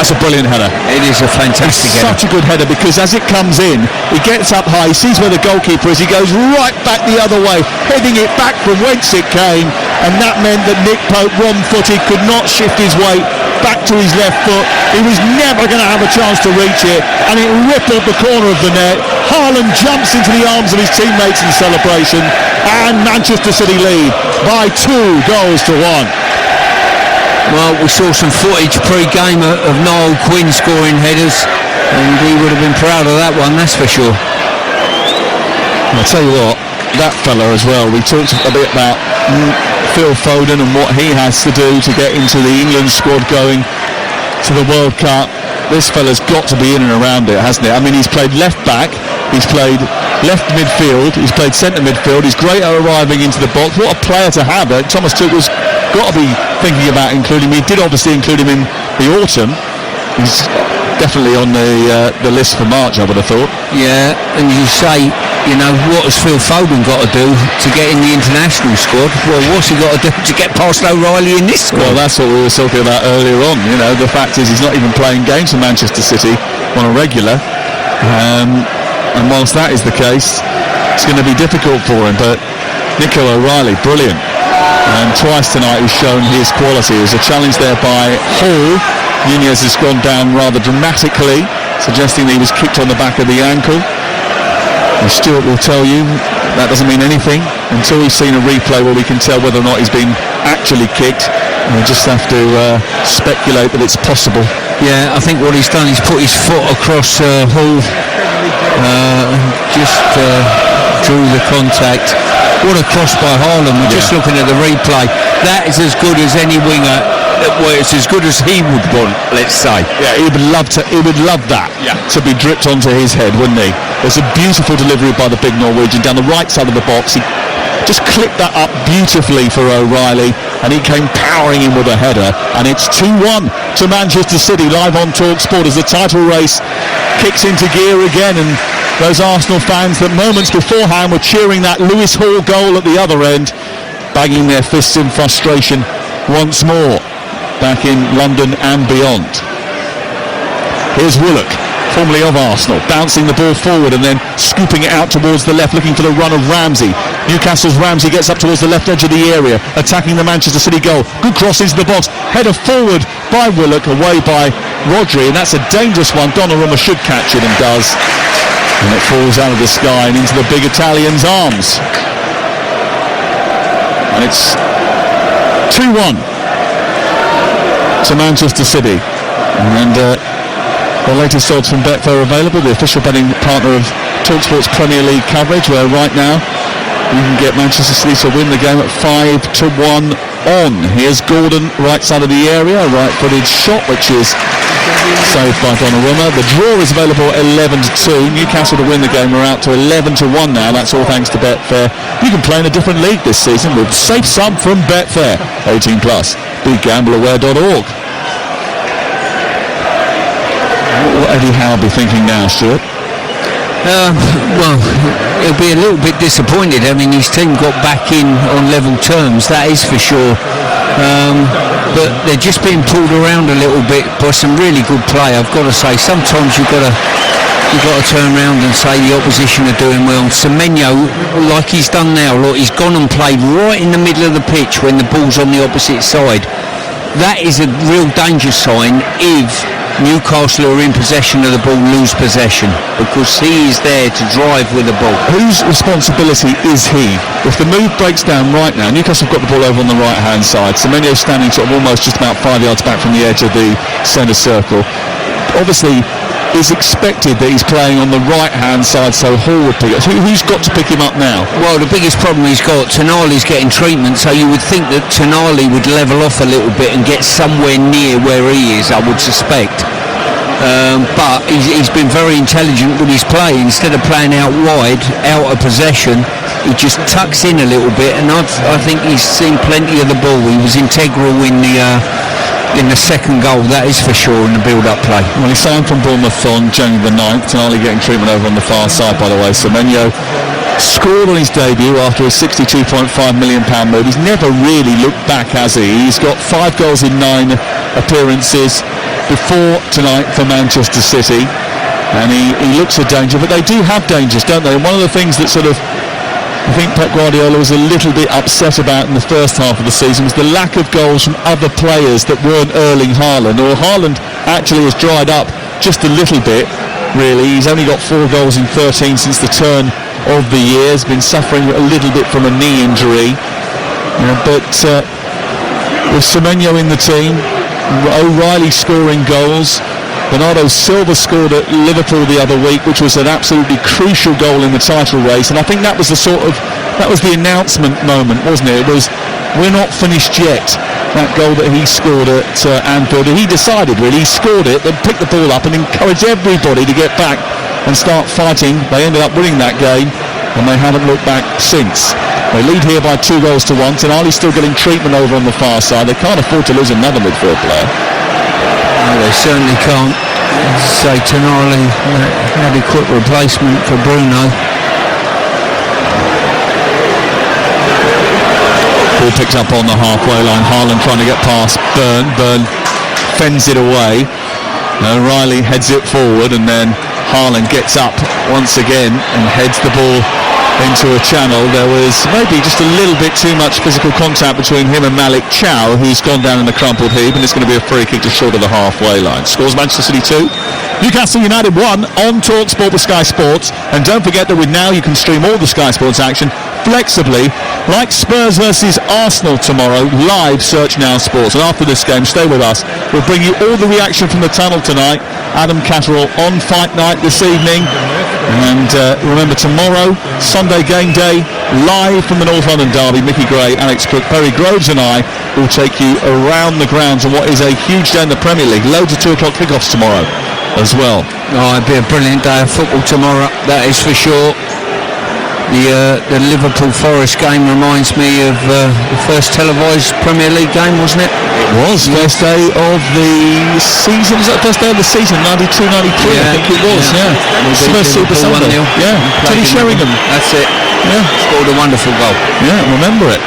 Speaker 1: That's a brilliant header.
Speaker 2: It is a fantastic header.
Speaker 1: Such a good header, because as it comes in, he gets up high, he sees where the goalkeeper is, he goes right back the other way, heading it back from whence it came, and that meant that Nick Pope, wrong-footed, could not shift his weight back to his left foot. He was never going to have a chance to reach it, and it rippled the corner of the net. Haaland jumps into the arms of his teammates in celebration, and Manchester City lead by 2-1.
Speaker 2: Well, we saw some footage pre-game of Niall Quinn scoring headers, and he would have been proud of that one, that's for sure.
Speaker 1: I'll tell you what, that fella as well, we talked a bit about Phil Foden and what he has to do to get into the England squad going to the World Cup. This fella's got to be in and around it, hasn't he? I mean, he's played left back, he's played left midfield, he's played centre midfield, he's great at arriving into the box. What a player to have. Thomas Tuchel's got to be thinking about including him. He did obviously include him in the autumn. He's definitely on the list for March, I would have thought.
Speaker 2: Yeah, and you say, you know, what has Phil Foden got to do to get in the international squad? Well, what's he got to do to get past O'Reilly in this squad?
Speaker 1: Well, that's what we were talking about earlier on. You know, the fact is he's not even playing games for Manchester City on a regular. And whilst that is the case, it's going to be difficult for him. But Nico O'Reilly, brilliant. And twice tonight he's shown his quality. There's a challenge there by Hall. Nunez has gone down rather dramatically, suggesting that he was kicked on the back of the ankle. And Stuart will tell you that doesn't mean anything until we've seen a replay where we can tell whether or not he's been actually kicked. And we just have to speculate that it's possible.
Speaker 2: Yeah, I think what he's done is put his foot across Hall, drew the contact. What a cross by Haaland. We're just looking at the replay. That is as good as any winger. Well, it's as good as he would want, let's say.
Speaker 1: Yeah, he would love that to be dripped onto his head, wouldn't he? There's a beautiful delivery by the big Norwegian down the right side of the box. He just clipped that up beautifully for O'Reilly, and he came powering in with a header, and it's 2-1 to Manchester City live on TalkSport as the title race kicks into gear again. And those Arsenal fans that moments beforehand were cheering that Lewis Hall goal at the other end, banging their fists in frustration once more back in London and beyond. Here's Willock, formerly of Arsenal, bouncing the ball forward and then scooping it out towards the left, looking for the run of Ramsey. Newcastle's Ramsey gets up towards the left edge of the area, attacking the Manchester City goal. Good cross into the box, header forward by Willock, away by Rodri, and that's a dangerous one. Donnarumma should catch it and does. And it falls out of the sky and into the big Italian's arms. And it's 2-1 to Manchester City. And the latest odds from Betfair available, the official betting partner of TalkSport's Premier League coverage, where right now you can get Manchester City to win the game at 5-1 on. Here's Gordon, right side of the area, right-footed shot, which is saved by Donnarumma. The draw is available at 11-2. Newcastle to win the game are out to 11-1 now. That's all thanks to Betfair. You can play in a different league this season with safe sum from Betfair. 18+. BeGambleAware.org. What will Eddie Howe be thinking now, Stuart?
Speaker 2: Well, he'll be a little bit disappointed. I mean, his team got back in on level terms, that is for sure. But they're just being pulled around a little bit by some really good play. I've got to say, sometimes you've got to turn around and say the opposition are doing well. Semenyo, like he's done now, look, he's gone and played right in the middle of the pitch when the ball's on the opposite side. That is a real danger sign if Newcastle are in possession of the ball, lose possession, because he is there to drive with the ball.
Speaker 1: Whose responsibility is he? If the move breaks down right now, Newcastle have got the ball over on the right hand side. Semenyo standing sort of almost just about 5 yards back from the edge of the centre circle. Obviously is expected that he's playing on the right-hand side, so Hall would pick up. Who's got to pick him up now?
Speaker 2: Well, the biggest problem he's got, Tonali's getting treatment, so you would think that Tonali would level off a little bit and get somewhere near where he is, I would suspect. But he's been very intelligent with his play. Instead of playing out wide, out of possession, he just tucks in a little bit, and I think he's seen plenty of the ball. He was integral in the second goal, that is for sure, in the build-up play.
Speaker 1: Well, he signed from Bournemouth on January the 9th. Tonali getting treatment over on the far side, by the way. Semenyo scored on his debut after a £62.5 million move. He's never really looked back, has he? He's got 5 goals in 9 appearances before tonight for Manchester City, and he looks a danger, but they do have dangers, don't they? And one of the things that sort of I think Pep Guardiola was a little bit upset about in the first half of the season was the lack of goals from other players that weren't Erling Haaland, or Haaland actually has dried up just a little bit, really. He's only got 4 goals in 13 since the turn of the year. He's been suffering a little bit from a knee injury, but with Semenyo in the team, O'Reilly scoring goals, Bernardo Silva scored at Liverpool the other week, which was an absolutely crucial goal in the title race, and I think that was the announcement moment, wasn't it? It was, we're not finished yet. That goal that he scored at Anfield, and he decided really, he scored it, then picked the ball up and encouraged everybody to get back and start fighting. They ended up winning that game, and they haven't looked back since. They lead here by 2-1. Tonali's still getting treatment over on the far side. They can't afford to lose another midfield player.
Speaker 2: No, they certainly can't. Say Tonali, adequate replacement for Bruno.
Speaker 1: Ball picked up on the halfway line. Haaland trying to get past Byrne. Byrne fends it away. O'Reilly heads it forward, and then Haaland gets up once again and heads the ball into a channel. There was maybe just a little bit too much physical contact between him and Malik Chow, who's gone down in the crumpled heap, and it's going to be a free kick just short of the halfway line. Scores Manchester City 2, Newcastle United 1 on TalkSport with Sky Sports. And don't forget that with Now you can stream all the Sky Sports action flexibly, like Spurs versus Arsenal tomorrow. Live, search Now Sports. And after this game, stay with us. We'll bring you all the reaction from the tunnel tonight. Adam Catterall on Fight Night this evening. And remember, tomorrow, Sunday game day, live from the North London derby, Mickey Gray, Alex Cook, Perry Groves and I will take you around the grounds on what is a huge day in the Premier League. Loads of 2 o'clock kickoffs tomorrow as well.
Speaker 2: Oh, it'll be a brilliant day of football tomorrow, that is for sure. The Liverpool Forest game reminds me of the first televised Premier League game, wasn't it?
Speaker 1: It was. First day of the season. Was that the first day of the season? 92-93, I think it was. Yeah. It's the first Super Sunday. Yeah. Teddy Sheringham.
Speaker 2: That's it.
Speaker 1: Yeah.
Speaker 2: Scored a wonderful goal.
Speaker 1: Yeah, remember it.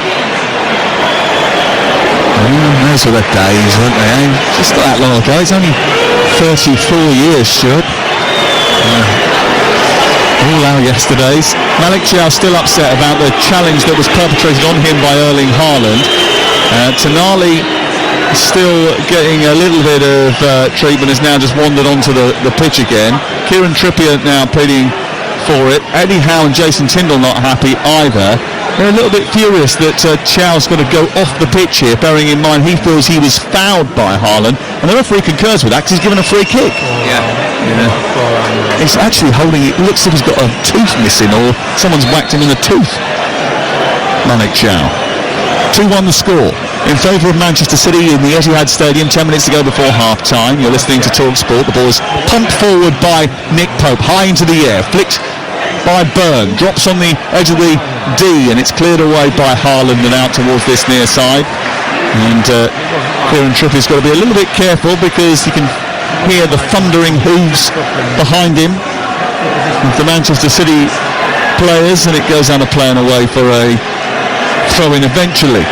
Speaker 1: Those were the days, weren't they? Just not that long ago. It's only 34 years, Stuart. All our yesterdays. Malik Chow still upset about the challenge that was perpetrated on him by Erling Haaland. Tonali still getting a little bit of treatment, has now just wandered onto the pitch again. Kieran Trippier now pleading for it. Eddie Howe and Jason Tyndall not happy either. They're a little bit furious that Chow's got to go off the pitch here, bearing in mind he feels he was fouled by Haaland, and the referee concurs with that because he's given a free kick.
Speaker 2: Yeah.
Speaker 1: He's actually holding it. Looks like he's got a tooth missing, or someone's whacked him in the tooth. Malik Chow. 2-1 the score in favour of Manchester City in the Etihad Stadium. 10 minutes to go before half-time. You're listening to TalkSport. The ball is pumped forward by Nick Pope, high into the air, flicked by Byrne, drops on the edge of the D, and it's cleared away by Haaland and out towards this near side. And Kieran Trippier's got to be a little bit careful because you can hear the thundering hooves behind him with the Manchester City players, and it goes down a play and away for a throw-in eventually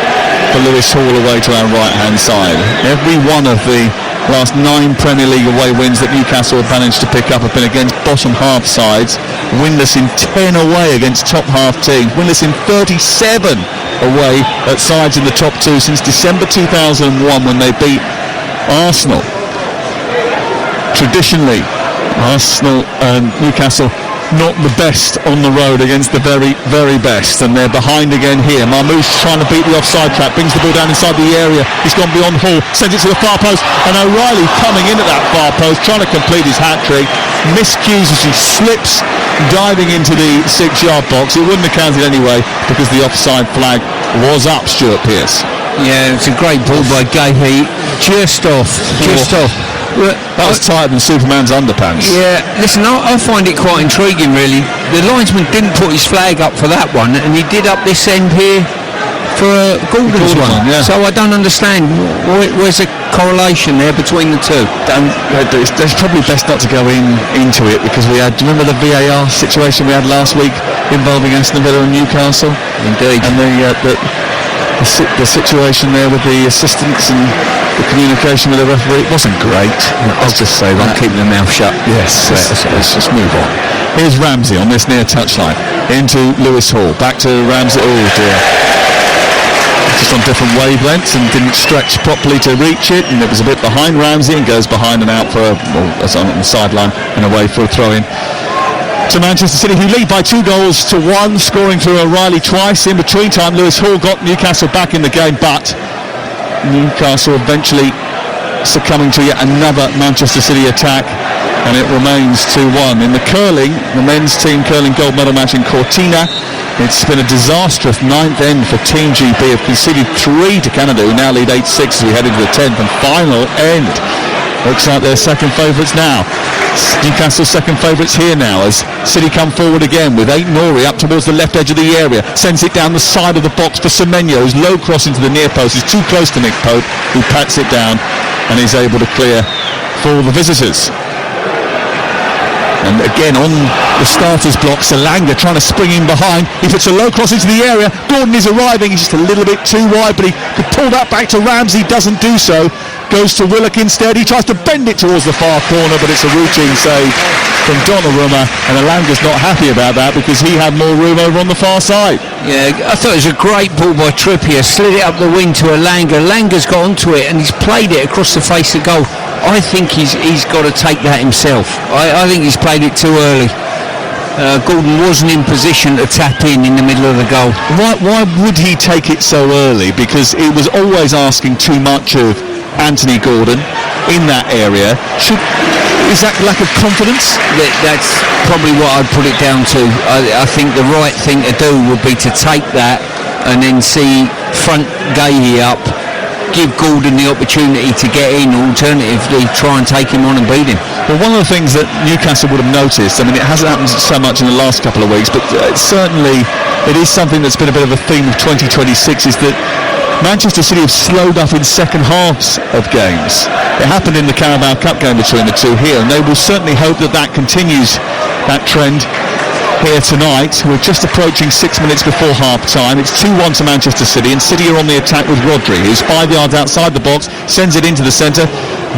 Speaker 1: for Lewis Hall away to our right-hand side. Every one of the last 9 Premier League away wins that Newcastle have managed to pick up have been against bottom half sides. Winless in 10 away against top half teams. Winless in 37 away at sides in the top 2 since December 2001 when they beat Arsenal. Traditionally, Arsenal and Newcastle not the best on the road against the very, very best, and they're behind again here. Marmoush trying to beat the offside trap, brings the ball down inside the area. He's gone beyond Hall, sends it to the far post, and O'Reilly coming in at that far post, trying to complete his hat-trick. miscues as he slips, diving into the 6-yard box. It wouldn't have counted anyway because the offside flag was up, Stuart Pearce.
Speaker 2: Yeah, it's a great ball by Gahey. Just off.
Speaker 1: That was tighter than Superman's underpants.
Speaker 2: Yeah, listen, I find it quite intriguing, really. The linesman didn't put his flag up for that one, and he did up this end here for Gordon's one.
Speaker 1: Yeah.
Speaker 2: So I don't understand. Where's the correlation there between the two?
Speaker 1: It's probably best not to go into it because do you remember the VAR situation we had last week involving Aston Villa and Newcastle?
Speaker 2: Indeed.
Speaker 1: And the situation there with the assistants and the communication with the referee, it wasn't great. I'll just say that.
Speaker 2: I'm keeping the mouth shut.
Speaker 1: Yes, let's just move on. Here's Ramsey on this near touchline into Lewis Hall. Back to Ramsey. Oh dear. Just on different wavelengths and didn't stretch properly to reach it, and it was a bit behind Ramsey and goes behind and out on the sideline and away for a throw-in to Manchester City, who lead by 2-1, scoring through O'Reilly twice. In between time, Lewis Hall got Newcastle back in the game, but Newcastle eventually succumbing to yet another Manchester City attack, and it remains 2-1. In the curling, the men's team curling gold medal match in Cortina, it's been a disastrous 9th end for Team GB. Have conceded 3 to Canada, who now lead 8-6 as we head into the 10th and final end. Looks like they're second favourites now. Newcastle second favourites here now as City come forward again with Nori up towards the left edge of the area, sends it down the side of the box for Semenyo, who's low cross into the near post. He's too close to Nick Pope, who pats it down and is able to clear for the visitors. And again on the starters block, Salanga trying to spring in behind. He puts a low cross into the area. Gordon is arriving. He's just a little bit too wide, but he could pull that back to Ramsey. Doesn't do so. Goes to Willock instead. He tries to bend it towards the far corner, but it's a routine save from Donnarumma, and Alanga's not happy about that because he had more room over on the far side.
Speaker 2: Yeah, I thought it was a great ball by Trippier. Slid it up the wing to Alanga. Alanga's got onto it and he's played it across the face of goal. I think he's got to take that himself. I think he's played it too early. Gordon wasn't in position to tap in the middle of the goal.
Speaker 1: Why would he take it so early? Because he was always asking too much of Anthony Gordon in that area. Is that lack of confidence?
Speaker 2: That's probably what I'd put it down to. I think the right thing to do would be to take that and then see front Gahey up, give Gordon the opportunity to get in, alternatively try and take him on and beat him.
Speaker 1: Well, one of the things that Newcastle would have noticed, I mean, it hasn't happened so much in the last couple of weeks, but certainly it is something that's been a bit of a theme of 2026, is that Manchester City have slowed up in second halves of games. It happened in the Carabao Cup game between the two here, and they will certainly hope that continues, that trend here tonight. We're just approaching 6 minutes before half-time. It's 2-1 to Manchester City, and City are on the attack with Rodri, who's 5 yards outside the box, sends it into the centre.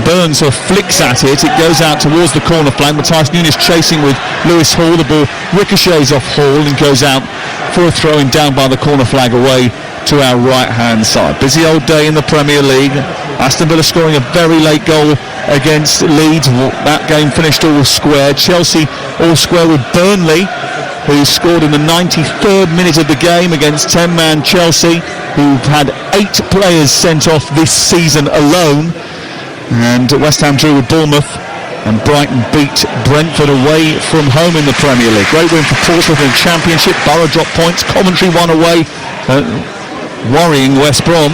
Speaker 1: Burns sort of flicks at it. It goes out towards the corner flank. Matthias Nunes chasing with Lewis Hall. The ball ricochets off Hall and goes out for a throw-in down by the corner flag away to our right-hand side. Busy old day in the Premier League. Aston Villa scoring a very late goal against Leeds. That game finished all square. Chelsea all square with Burnley, who scored in the 93rd minute of the game against 10-man Chelsea, who've had 8 players sent off this season alone. And West Ham drew with Bournemouth, and Brighton beat Brentford away from home in the Premier League. Great win for Portsmouth in the Championship. Borough dropped points. Coventry won away, worrying West Brom.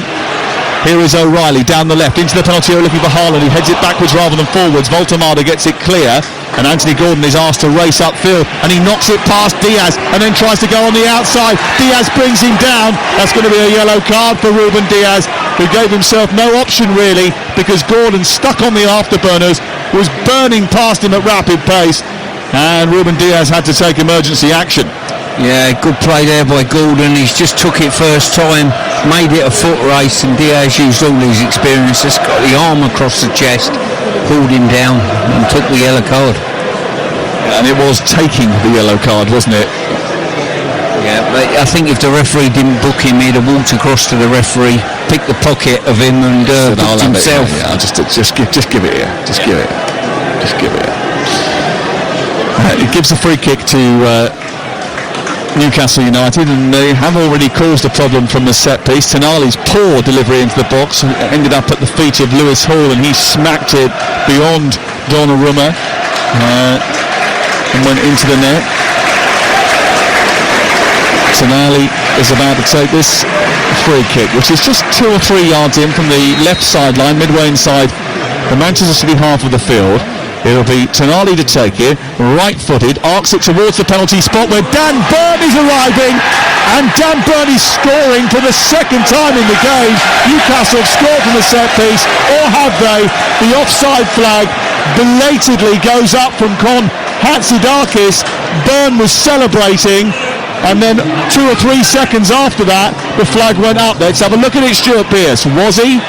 Speaker 1: Here is O'Reilly down the left into the penalty area looking for Haaland, who heads it backwards rather than forwards. Voltemada gets it clear, and Anthony Gordon is asked to race upfield, and he knocks it past Diaz and then tries to go on the outside. Diaz brings him down. That's going to be a yellow card for Ruben Diaz, who gave himself no option really, because Gordon, stuck on the afterburners, was burning past him at rapid pace, and Ruben Diaz had to take emergency action.
Speaker 2: Yeah, good play there by Gordon. He's just took it first time, made it a foot race, and Diaz used all his experience. Just got the arm across the chest, pulled him down and took the yellow card.
Speaker 1: And it was taking the yellow card, wasn't it?
Speaker 2: Yeah, but I think if the referee didn't book him, he'd have walked across to the referee, picked the pocket of him and booked himself.
Speaker 1: Just give it here. Just give it. It gives a free kick to Newcastle United, and they have already caused a problem from the set piece. Tonali's poor delivery into the box ended up at the feet of Lewis Hall, and he smacked it beyond Donnarumma. and went into the net. Tonali is about to take this free kick, which is just 2 or 3 yards in from the left sideline, midway inside the Manchester City half of the field. It'll be Tonali to take it, right-footed, arcs it towards the penalty spot where Dan Burn is arriving, and Dan Burn is scoring for the second time in the game. Newcastle have scored from the set piece, or have they? The offside flag belatedly goes up from Kon Hatzidakis. Burn was celebrating, and then 2 or 3 seconds after that, the flag went up. Let's have a look at it, Stuart Pearce. Was he?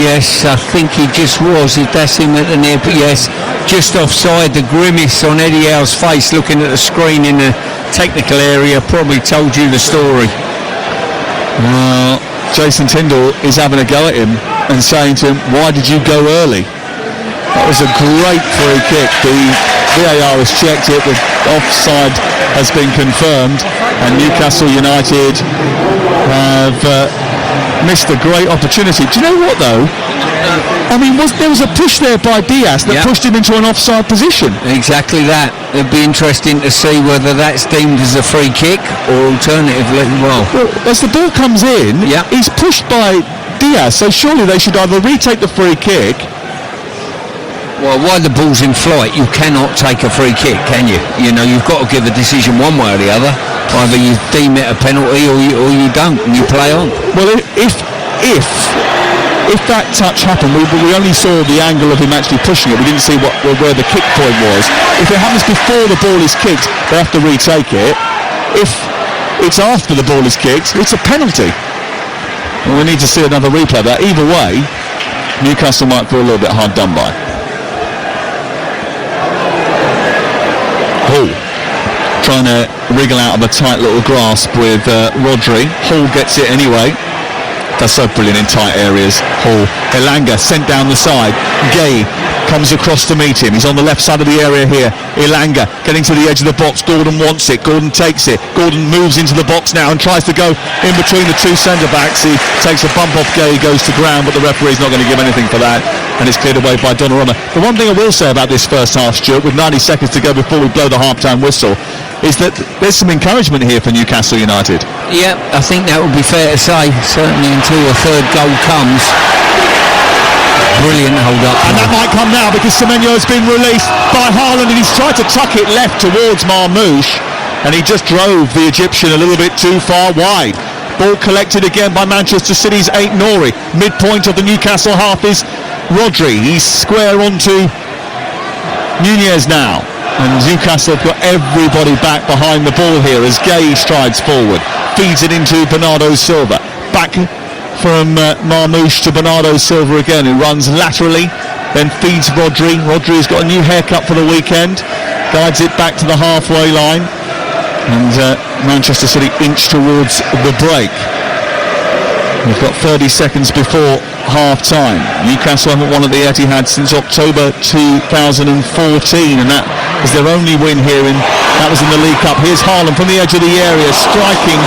Speaker 2: Yes, I think he just was. That's him at the near, but yes, just offside. The grimace on Eddie Howe's face looking at the screen in the technical area probably told you the story.
Speaker 1: Well, Jason Tindall is having a go at him and saying to him, why did you go early? That was a great free kick. The VAR has checked it, the offside has been confirmed, and Newcastle United have missed a great opportunity. Do you know what though? I mean, there was a push there by Diaz that pushed him into an offside position.
Speaker 2: Exactly that. It'd be interesting to see whether that's deemed as a free kick or alternatively, well,
Speaker 1: as the ball comes in, he's pushed by Diaz, so surely they should either retake the free kick.
Speaker 2: Well, while the ball's in flight, you cannot take a free kick, can you? You know, you've got to give a decision one way or the other. Either you deem it a penalty or you don't, and you play on.
Speaker 1: Well, if that touch happened, we only saw the angle of him actually pushing it. We didn't see where the kick point was. If it happens before the ball is kicked, they have to retake it. If it's after the ball is kicked, it's a penalty. Well, we need to see another replay of that. Either way, Newcastle might feel a little bit hard done by. Hall trying to wriggle out of a tight little grasp with Rodri. Hall gets it anyway. That's so brilliant in tight areas. Hall. Elanga sent down the side. Gay comes across to meet him. He's on the left side of the area here. Elanga getting to the edge of the box. Gordon wants it. Gordon takes it. Gordon moves into the box now and tries to go in between the 2 centre-backs. He takes a bump off Gay, goes to ground, but the referee's not going to give anything for that, and it's cleared away by Donnarumma. The one thing I will say about this first half, Stuart, with 90 seconds to go before we blow the half-time whistle, is that there's some encouragement here for Newcastle United.
Speaker 2: Yeah, I think that would be fair to say, certainly until a third goal comes. Brilliant hold up.
Speaker 1: And that might come now because Semenyo has been released by Haaland, and he's tried to tuck it left towards Marmoush, and he just drove the Egyptian a little bit too far wide. Ball collected again by Manchester City's Aït-Nouri. Midpoint of the Newcastle half is Rodri. He's square onto Nunez now. And Newcastle have got everybody back behind the ball here as Gay strides forward. Feeds it into Bernardo Silva. Back from Marmoush to Bernardo Silva again, who runs laterally, then feeds Rodri. Rodri's got a new haircut for the weekend. Guides it back to the halfway line. And Manchester City inch towards the break. We've got 30 seconds before half-time. Newcastle haven't won at the Etihad since October 2014, and that is their only win here. That was in the League Cup. Here's Haaland from the edge of the area, striking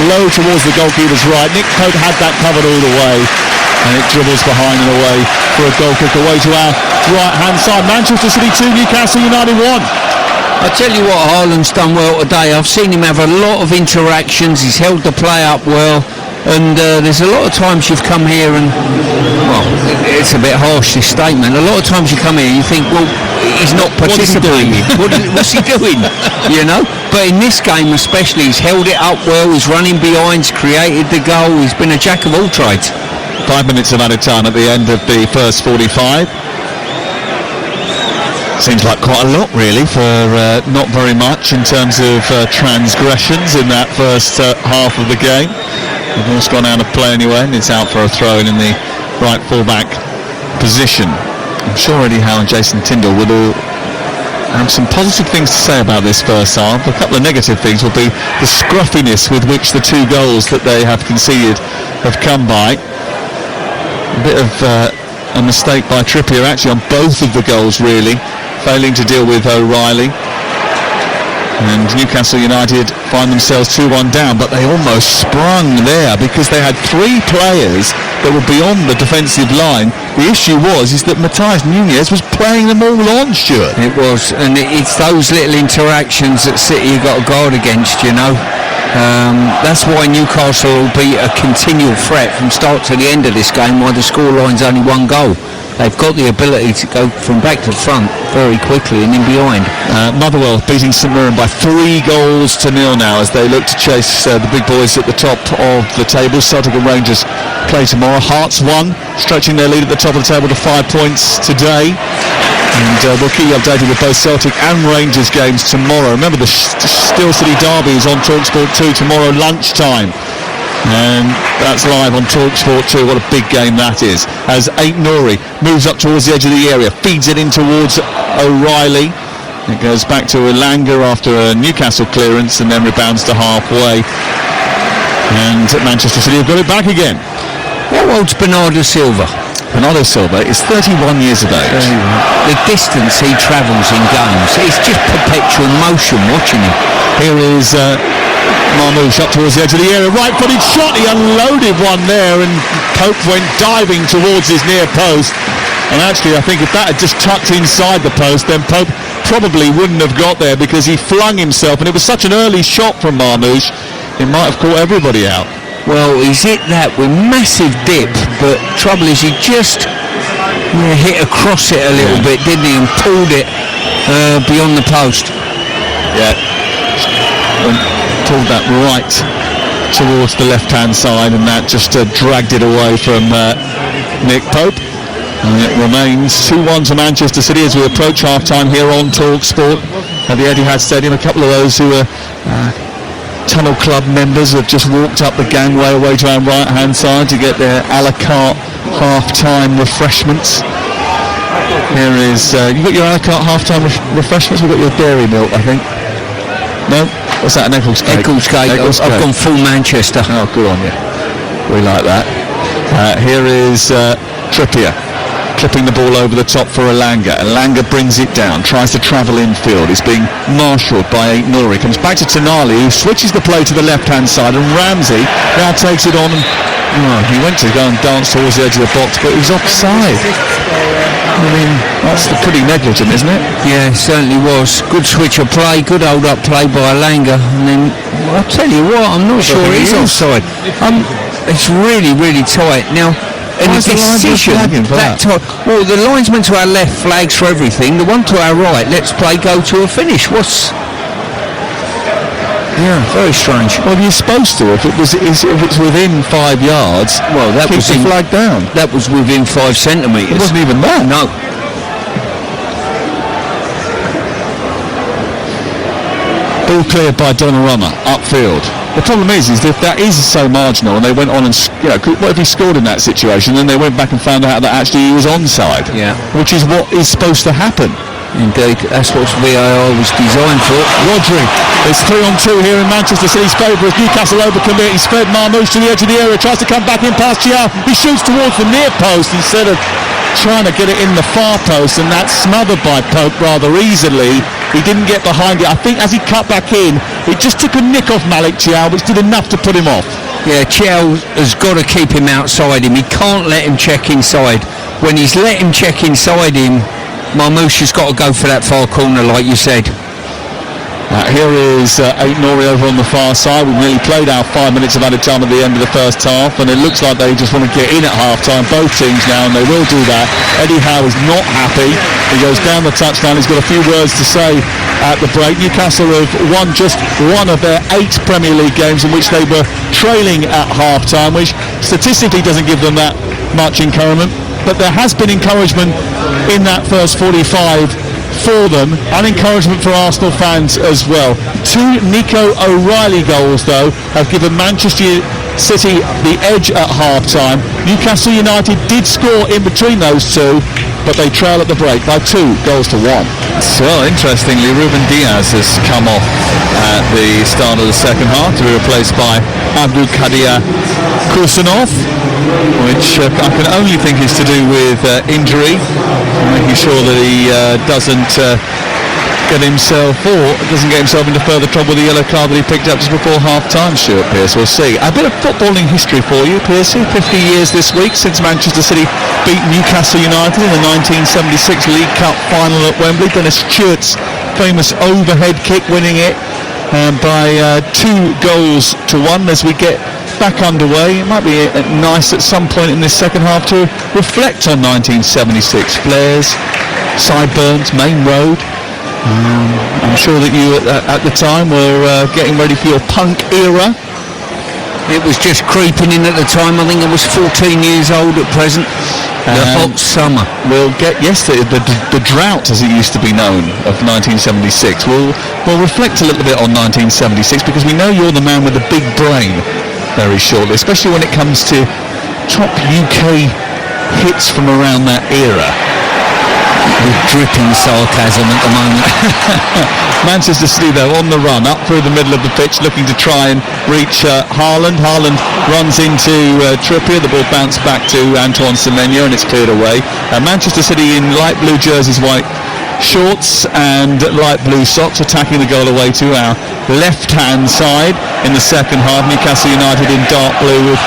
Speaker 1: low towards the goalkeeper's right. Nick Pope had that covered all the way, and it dribbles behind and away for a goal kick away to our right-hand side. Manchester City 2, Newcastle United 1.
Speaker 2: I tell you what, Haaland's done well today. I've seen him have a lot of interactions. He's held the play up well. And there's a lot of times you've come here and, well, it's a bit harsh, this statement. A lot of times you come here and you think, well, he's not participating. What's he doing? You know? But in this game especially, he's held it up well. He's running behind, he's created the goal. He's been a jack of all trades.
Speaker 1: 5 minutes of added time at the end of the first 45. Seems like quite a lot, really, for not very much in terms of transgressions in that first half of the game. The ball's gone out of play anyway, and it's out for a throw in the right full-back position. I'm sure Eddie Howe and Jason Tindall will all have some positive things to say about this first half. A couple of negative things will be the scruffiness with which the 2 goals that they have conceded have come by. A bit of a mistake by Trippier, actually, on both of the goals, really, failing to deal with O'Reilly. And Newcastle United find themselves 2-1 down, but they almost sprung there because they had 3 players that were beyond the defensive line the issue is that Matthias Nunez was playing them all on, Stuart.
Speaker 2: It was, and it's those little interactions that City have got to guard against, you know. That's why Newcastle will be a continual threat from start to the end of this game, while the scoreline's only 1 goal. They've got the ability to go from back to front very quickly and in behind.
Speaker 1: Motherwell beating St Mirren by 3-0 now as they look to chase the big boys at the top of the table. Celtic and Rangers play tomorrow. Hearts won, stretching their lead at the top of the table to 5 points today. And we'll keep you updated with both Celtic and Rangers games tomorrow. Remember, the Steel City Derby is on TalkSport 2 tomorrow lunchtime. And that's live on TalkSport 2. What a big game that is. As Aït-Nouri moves up towards the edge of the area, feeds it in towards O'Reilly. It goes back to Elanga after a Newcastle clearance and then rebounds to halfway. And Manchester City have got it back again.
Speaker 2: How old's Bernardo Silva?
Speaker 1: Bernardo Silva is 31 years of age.
Speaker 2: The distance he travels in games, it's just perpetual motion watching him.
Speaker 1: Here is Marmoush up towards the edge of the area. Right-footed shot. He unloaded one there and Pope went diving towards his near post. And actually, I think if that had just tucked inside the post, then Pope probably wouldn't have got there because he flung himself. And it was such an early shot from Marmoush, it might have caught everybody out.
Speaker 2: Well, he's hit that with massive dip, but trouble is he just hit across it a little bit, didn't he, and pulled it beyond the post.
Speaker 1: Yeah, and pulled that right towards the left-hand side, and that just dragged it away from Nick Pope. And it remains 2-1 to Manchester City as we approach half-time here on TalkSport at the Etihad Stadium. A couple of those who are Tunnel Club members have just walked up the gangway away to our right-hand side to get their a la carte half-time refreshments. Here is, you got your a la carte half-time refreshments? We've got your dairy milk, I think. No? What's that, an Eccles cake?
Speaker 2: Eccles cake. I've gone full Manchester.
Speaker 1: Oh, good on you. We like that. Here is Trippier clipping the ball over the top for Elanga. Elanga brings it down, tries to travel infield. It's being marshalled by Aït-Nouri. Comes back to Tonali, who switches the play to the left-hand side, and Ramsey now takes it on. And he went to go and dance towards the edge of the box, but he was offside. I mean, that's pretty negligent, isn't it?
Speaker 2: Yeah, it certainly was. Good switch of play, good hold-up play by Elanga. And then, I'll tell you what, I'm not sure he's offside. It's really, really tight. Now, and the decision well, the linesman to our left flags for everything, the one to our right lets play go to a finish. Very strange.
Speaker 1: Well, you're supposed to if it's within 5 yards.
Speaker 2: Well, that was
Speaker 1: the flag down.
Speaker 2: That was within 5 centimetres.
Speaker 1: It wasn't even that.
Speaker 2: No.
Speaker 1: Ball cleared by Donnarumma upfield. The problem is that that is so marginal, and they went on and, what if he scored in that situation? Then they went back and found out that actually he was onside.
Speaker 2: Yeah.
Speaker 1: Which is what is supposed to happen.
Speaker 2: Indeed, that's what VAR was designed for.
Speaker 1: Rodri, it's 3-on-2 here in Manchester City's favour as Newcastle overcommit. He's fed Marmoush to the edge of the area, tries to come back in past Chiao. He shoots towards the near post instead of trying to get it in the far post, and that's smothered by Pope rather easily. He didn't get behind it. I think as he cut back in, it just took a nick off Malik Chiao, which did enough to put him off.
Speaker 2: Yeah, Chiao has got to keep him outside him. He can't let him check inside. When he's let him check inside him, Marmoush has got to go for that far corner, like you said.
Speaker 1: Here is Aït-Nouri over on the far side. We've nearly played our 5 minutes of added time at the end of the first half, and it looks like they just want to get in at half-time, both teams now, and they will do that. Eddie Howe is not happy. He goes down the touchline. He's got a few words to say at the break. Newcastle have won just one of their 8 Premier League games in which they were trailing at half-time, which statistically doesn't give them that much encouragement, but there has been encouragement in that first 45 for them, and encouragement for Arsenal fans as well. 2 Nico O'Reilly goals, though, have given Manchester City the edge at half-time. Newcastle United did score in between those two, but they trail at the break by 2-1. So, interestingly, Ruben Diaz has come off at the start of the second half to be replaced by Abdulkadir Kursunov, which I can only think is to do with injury, making sure that he doesn't get himself, or doesn't get himself into further trouble with the yellow card that he picked up just before half-time, Stuart Pearce. We'll see. A bit of footballing history for you, Pearcey. 50 years this week since Manchester City beat Newcastle United in the 1976 League Cup final at Wembley. Dennis Stewart's famous overhead kick winning it by 2 goals to 1 as we get back underway. It might be nice at some point in this second half to reflect on 1976. Flares, sideburns, main road. I'm sure that you at the time were getting ready for your punk era.
Speaker 2: It was just creeping in at the time. I think I was 14 years old at present. The hot summer.
Speaker 1: We'll get the drought, as it used to be known, of 1976. We'll reflect a little bit on 1976 because we know you're the man with the big brain very shortly, especially when it comes to top UK hits from around that era.
Speaker 2: With dripping sarcasm at the moment.
Speaker 1: Manchester City, though, on the run, up through the middle of the pitch, looking to try and reach Haaland. Haaland runs into Trippier. The ball bounced back to Antoine Semenyo, and it's cleared away. Manchester City in light blue jerseys, white shorts and light blue socks, attacking the goal away to our left-hand side in the second half. Newcastle United in dark blue with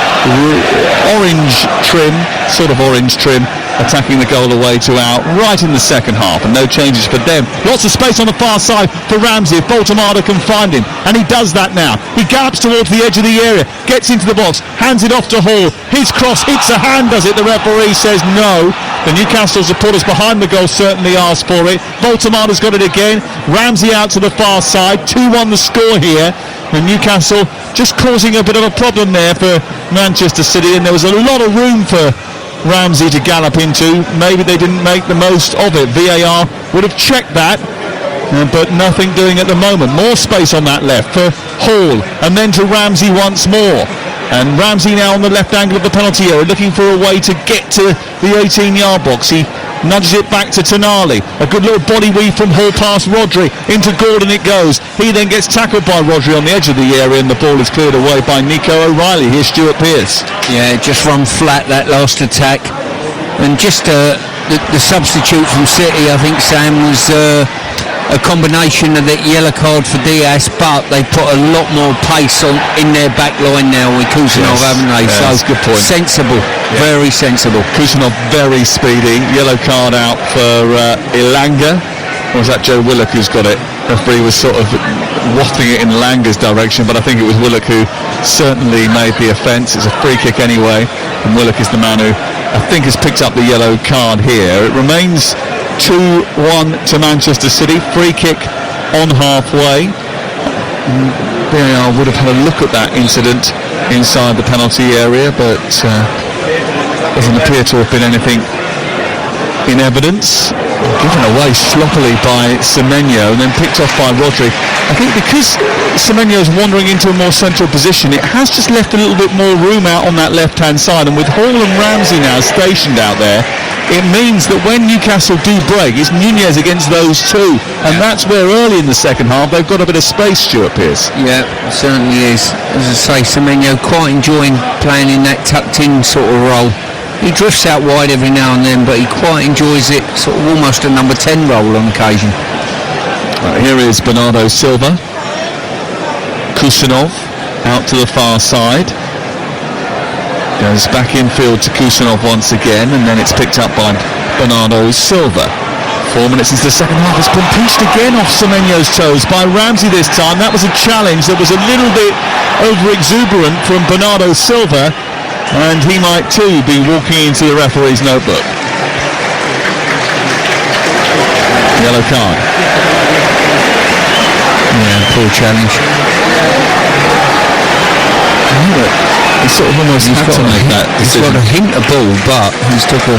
Speaker 1: orange trim, sort of orange trim, attacking the goal away to our right in the second half, and no changes for them. Lots of space on the far side for Ramsey if Baltamada can find him, and he does that now. He gallops towards the edge of the area, gets into the box, hands it off to Hall. His cross hits a hand, does it? The referee says no. The Newcastle supporters behind the goal certainly asked for it. Baltamada's got it again. Ramsey out to the far side. 2-1 the score here. And Newcastle just causing a bit of a problem there for Manchester City, and there was a lot of room for Ramsey to gallop into. Maybe they didn't make the most of it. VAR would have checked that, but nothing doing at the moment. More space on that left for Hall, and then to Ramsey once more. And Ramsey now on the left angle of the penalty area, looking for a way to get to the 18-yard box. He nudges it back to Tonali. A good little body weave from Hall past Rodri. Into Gordon it goes. He then gets tackled by Rodri on the edge of the area, and the ball is cleared away by Nico O'Reilly. Here's Stuart Pearce.
Speaker 2: Yeah, just run flat that last attack. And just the substitute from City, I think, Sam, was a combination of the yellow card for Diaz, but they put a lot more pace in their back line now with Kusanov, haven't they?
Speaker 1: Yeah, that's a good point.
Speaker 2: Sensible, very sensible.
Speaker 1: Kusanov very speedy. Yellow card out for Elanga. Or is that Joe Willock who's got it? The referee was sort of wafting it in Langa's direction, but I think it was Willock who certainly made the offence. It's a free kick anyway, and Willock is the man who I think has picked up the yellow card here. It remains 2-1 to Manchester City. Free kick on halfway. VAR would have had a look at that incident inside the penalty area, but doesn't appear to have been anything in evidence. Given away sloppily by Semenyo and then picked off by Rodri. I think because Semenyo's wandering into a more central position, it has just left a little bit more room out on that left-hand side, and with Hall and Ramsey now stationed out there, it means that when Newcastle do break, it's Nunez against those two, and that's where early in the second half they've got a bit of space, Stuart Pearce.
Speaker 2: Yeah, it certainly is. As I say, Semenyo quite enjoying playing in that tucked-in sort of role. He drifts out wide every now and then, but he quite enjoys it, sort of almost a number 10 role on occasion.
Speaker 1: Right, here is Bernardo Silva. Kusanov out to the far side. Goes back infield to Kusanov once again, and then it's picked up by Bernardo Silva. 4 minutes into the second half. It's been pinched again off Semenyo's toes by Ramsey this time. That was a challenge that was a little bit over-exuberant from Bernardo Silva, and he might too be walking into the referee's notebook. Yellow card.
Speaker 2: Yeah, poor challenge.
Speaker 1: He sort of almost had to make that decision.
Speaker 2: He's got a hint of ball, but he's took a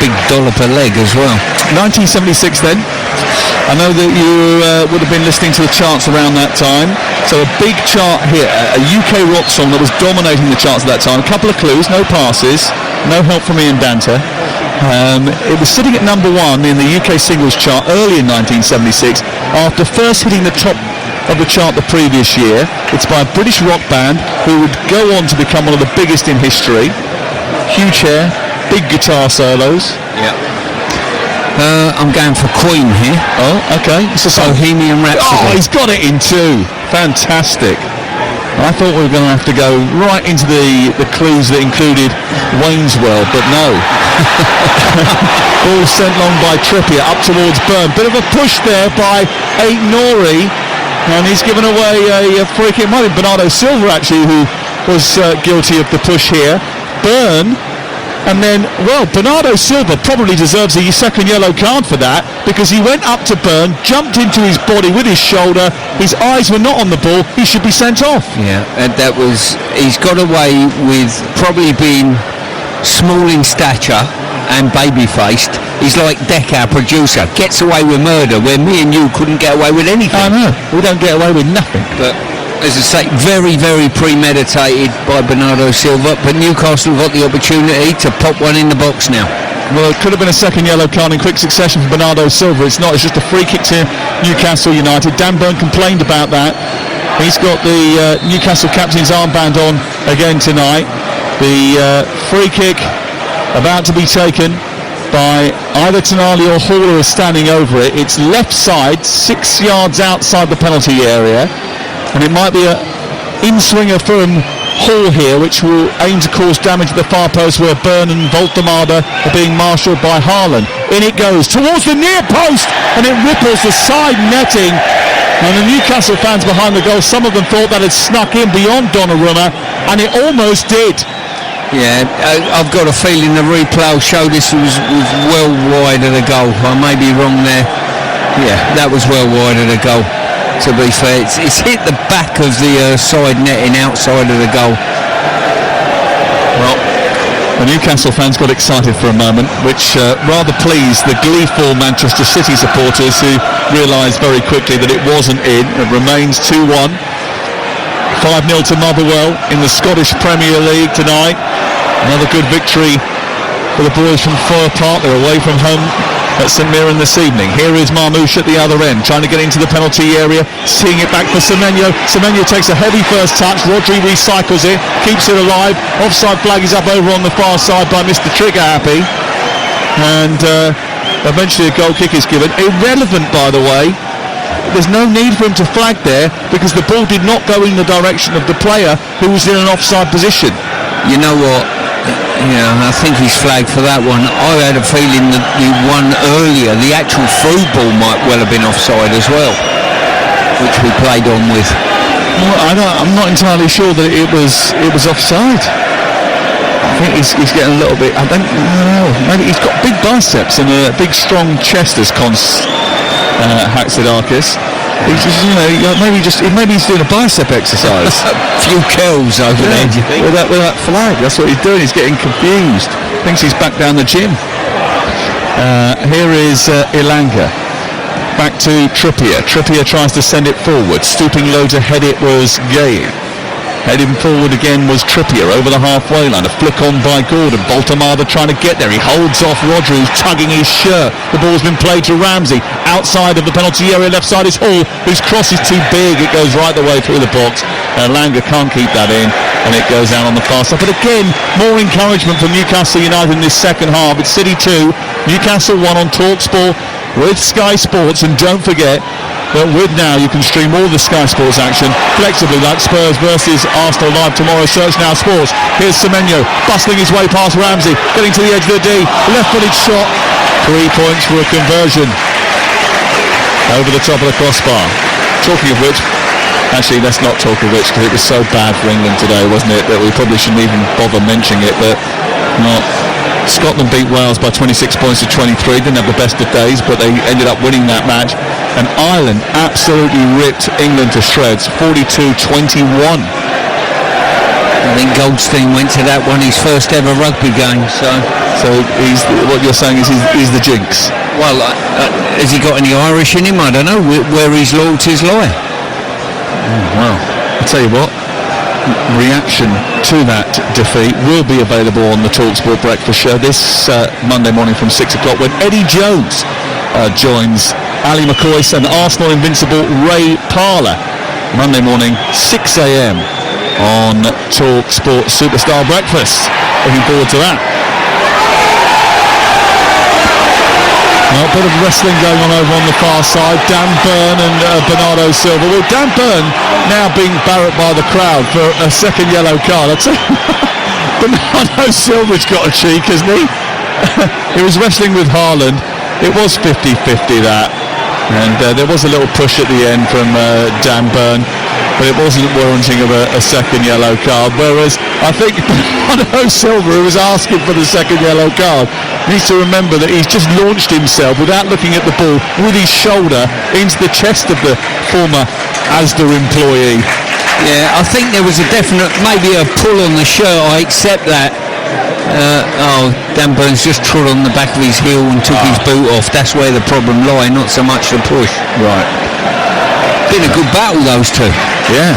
Speaker 2: big dollop a leg as well.
Speaker 1: 1976 then. I know that you would have been listening to the charts around that time. So a big chart here, a UK rock song that was dominating the charts at that time. A couple of clues, no passes, no help from Ian Danter. It was sitting at number 1 in the UK singles chart early in 1976 after first hitting the top of the chart the previous year. It's by a British rock band who would go on to become one of the biggest in history. Huge hair, big guitar solos.
Speaker 2: Yeah. I'm going for Queen here.
Speaker 1: Oh, okay. It's a song.
Speaker 2: Bohemian Rhapsody.
Speaker 1: Oh, he's got it in two. Fantastic. I thought we were going to have to go right into the clues that included Wayne's World, but no. Ball sent long by Trippier up towards Byrne. Bit of a push there by Aït-Nouri, and he's given away a free kick. It might be Bernardo Silva actually who was guilty of the push here. Byrne. And then, well, Bernardo Silva probably deserves a second yellow card for that, because he went up to Byrne, jumped into his body with his shoulder, his eyes were not on the ball, he should be sent off.
Speaker 2: Yeah, and he's got away with probably being small in stature and baby-faced. He's like Deck, our producer, gets away with murder where me and you couldn't get away with anything.
Speaker 1: I know, we don't get away with nothing.
Speaker 2: But as I say, very, very premeditated by Bernardo Silva, but Newcastle got the opportunity to pop one in the box now.
Speaker 1: Well, it could have been a second yellow card in quick succession for Bernardo Silva. It's not, it's just a free kick to Newcastle United. Dan Burn complained about that. He's got the Newcastle captain's armband on again tonight. The free kick about to be taken by either Tonali or Hall, who is standing over it. It's left side, 6 yards outside the penalty area. And it might be an in-swinger from Hall here, which will aim to cause damage at the far post, where Byrne and Voltemada are being marshalled by Haaland. In it goes towards the near post, and it ripples the side netting. And the Newcastle fans behind the goal, some of them thought that had snuck in beyond Donnarumma, and it almost did.
Speaker 2: Yeah, I've got a feeling the replay will show this was well wide of the goal. I may be wrong there. Yeah, that was well wide of the goal. To be fair, it's hit the back of the side netting outside of the goal.
Speaker 1: Well, the Newcastle fans got excited for a moment, which rather pleased the gleeful Manchester City supporters, who realised very quickly that it wasn't in. It remains 2-1. 5-0 to Motherwell in the Scottish Premier League tonight. Another good victory for the boys from Fir Park. They're away from home at St Mirren this evening. Here is Marmouche at the other end, trying to get into the penalty area, seeing it back for Semenyo. Semenyo takes a heavy first touch. Rodri recycles it, keeps it alive. Offside flag is up over on the far side by Mr. Trigger Happy, and eventually a goal kick is given. Irrelevant, by the way. There's no need for him to flag there, because the ball did not go in the direction of the player who was in an offside position.
Speaker 2: You know what? Yeah, I think he's flagged for that one. I had a feeling that the one earlier, the actual through ball, might well have been offside as well, which we played on with.
Speaker 1: Well, I'm not entirely sure that it was offside. I think he's getting a little bit. I don't know. Maybe he's got big biceps and a big strong chest, as Hatzidakis. He's just, maybe he's doing a bicep exercise.
Speaker 2: A few kills over there, do you think?
Speaker 1: With that flag, that's what he's doing. He's getting confused. Thinks he's back down the gym. Here is Ilanga. Back to Trippier. Trippier tries to send it forward. Stooping low to head it was Gay. Heading forward again was Trippier over the halfway line. A flick on by Gordon. Voltemada trying to get there. He holds off Rodri, who's tugging his shirt. The ball's been played to Ramsey. Outside of the penalty area, left side is Hall, whose cross is too big. It goes right the way through the box. Langer can't keep that in, and it goes out on the far side. But again, more encouragement from Newcastle United in this second half. It's City 2, Newcastle 1 on TalkSport with Sky Sports. And don't forget that with Now you can stream all the Sky Sports action flexibly, like Spurs versus Arsenal live tomorrow. Search Now Sports. Here's Semenyo bustling his way past Ramsey, getting to the edge of the D, left-footed shot, 3 points for a conversion over the top of the crossbar. Talking of which, actually let's not talk of which, because it was so bad for England today, wasn't it, that we probably shouldn't even bother mentioning it. But not. Scotland beat Wales by 26 points to 23. Didn't have the best of days, but they ended up winning that match. And Ireland absolutely ripped England to shreds, 42-21.
Speaker 2: I think Goldstein went to that one his first ever rugby game.
Speaker 1: So what you're saying is he's the jinx.
Speaker 2: Well, has he got any Irish in him? I don't know where his loyalties lie.
Speaker 1: Well, I'll tell you what. Reaction to that defeat will be available on the TalkSport Breakfast Show this Monday morning from 6 o'clock, when Eddie Jones joins Ali McCoyce and Arsenal invincible Ray Parlour. Monday morning, 6 a.m. on TalkSport Superstar Breakfast. Looking forward to that. Well, a bit of wrestling going on over on the far side. Dan Byrne and Bernardo Silva. Well, Dan Byrne now being barracked by the crowd for a second yellow card. I'd say Bernardo Silva's got a cheek, hasn't he? He was wrestling with Haaland. It was 50-50 that. And there was a little push at the end from Dan Byrne, but it wasn't warranting of a second yellow card. Whereas I think Bernardo Silva, who was asking for the second yellow card, needs to remember that he's just launched himself without looking at the ball with his shoulder into the chest of the former Asda employee.
Speaker 2: Yeah, I think there was a definite, maybe a pull on the shirt. I accept that. Dan Byrne's just trod on the back of his heel and took his boot off. That's where the problem lies, not so much the push.
Speaker 1: Right.
Speaker 2: Been a good battle, those two.
Speaker 1: Yeah.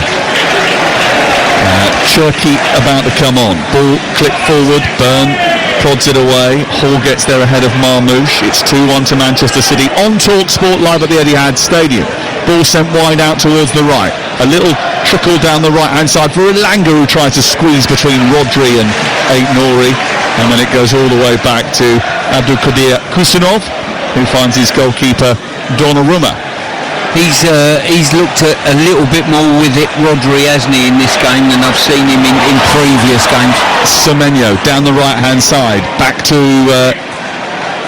Speaker 1: Cherky about to come on. Ball clipped forward. Byrne prods it away. Hall gets there ahead of Marmouche. It's 2-1 to Manchester City on TalkSport live at the Etihad Stadium. Ball sent wide out towards the right. A little trickle down the right-hand side for Elanga, who tries to squeeze between Rodri and Aït-Nouri. And then it goes all the way back to Abdulkadir Kusunov, who finds his goalkeeper Donnarumma.
Speaker 2: He's looked a little bit more with it, Rodri, hasn't he, in this game than I've seen him in previous games.
Speaker 1: Semenyo down the right-hand side, back to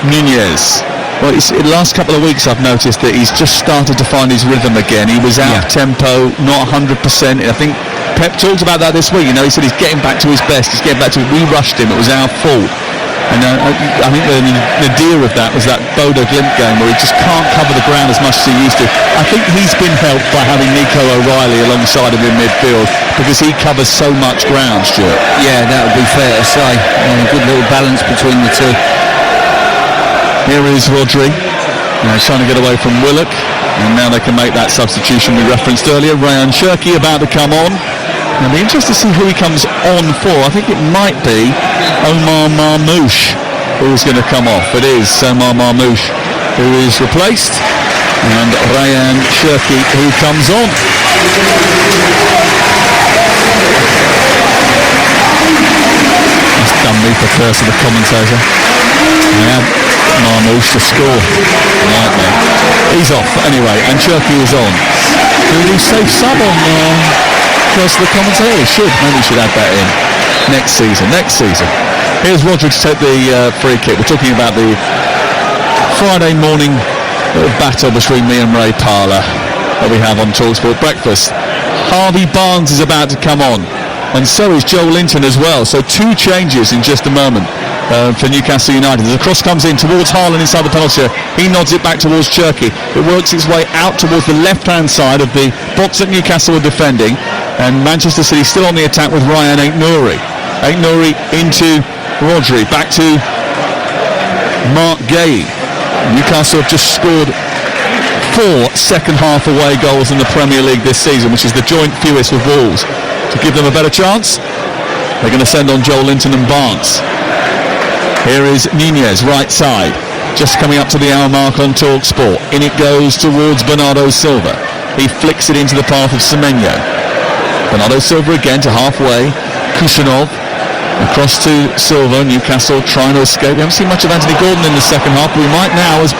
Speaker 1: Nunez. Well, the last couple of weeks I've noticed that he's just started to find his rhythm again. He was out of tempo, not 100%. I think Pep talked about that this week. He said he's getting back to his best. He's getting back to it. We rushed him. It was our fault. And I think the nadir of that was that Bodo Glimt game where he just can't cover the ground as much as he used to. I think he's been helped by having Nico O'Reilly alongside him in midfield because he covers so much ground, Stuart.
Speaker 2: Yeah, that would be fair to say. Good little balance between the two.
Speaker 1: Here is Rodri. He's trying to get away from Willock. And now they can make that substitution we referenced earlier. Rayan Cherki about to come on. It'll be interesting to see who he comes on for. I think it might be Omar Marmouche who's going to come off. It is Omar Marmouche who is replaced, and Rayan Cherki who comes on. That's done me for curse of the commentator. Yeah, Marmouche to score. Nightmare. He's off anyway, and Cherki is on. Do we safe sub on curse of the commentator? Maybe we should add that in next season. Here's Rodri to take the free kick. We're talking about the Friday morning battle between me and Ray Parlour that we have on TalkSport Breakfast. Harvey Barnes is about to come on, and so is Joel Linton as well. So two changes in just a moment for Newcastle United. As the cross comes in towards Haaland inside the penalty area, he nods it back towards Cherki. It works its way out towards the left-hand side of the box that Newcastle are defending, and Manchester City still on the attack with Rayan Aït-Nouri. Aït-Nouri into Rodri, back to Mark Guéhi. Newcastle have just scored 4 second-half away goals in the Premier League this season, which is the joint fewest with Wolves. To give them a better chance, they're going to send on Joel Linton and Barnes. Here is Nunez, right side, just coming up to the hour mark on TalkSport. In it goes towards Bernardo Silva. He flicks it into the path of Semenyo. Bernardo Silva again to halfway. Kusunov across to Silva. Newcastle trying to escape. We haven't seen much of Anthony Gordon in the second half, but we might now as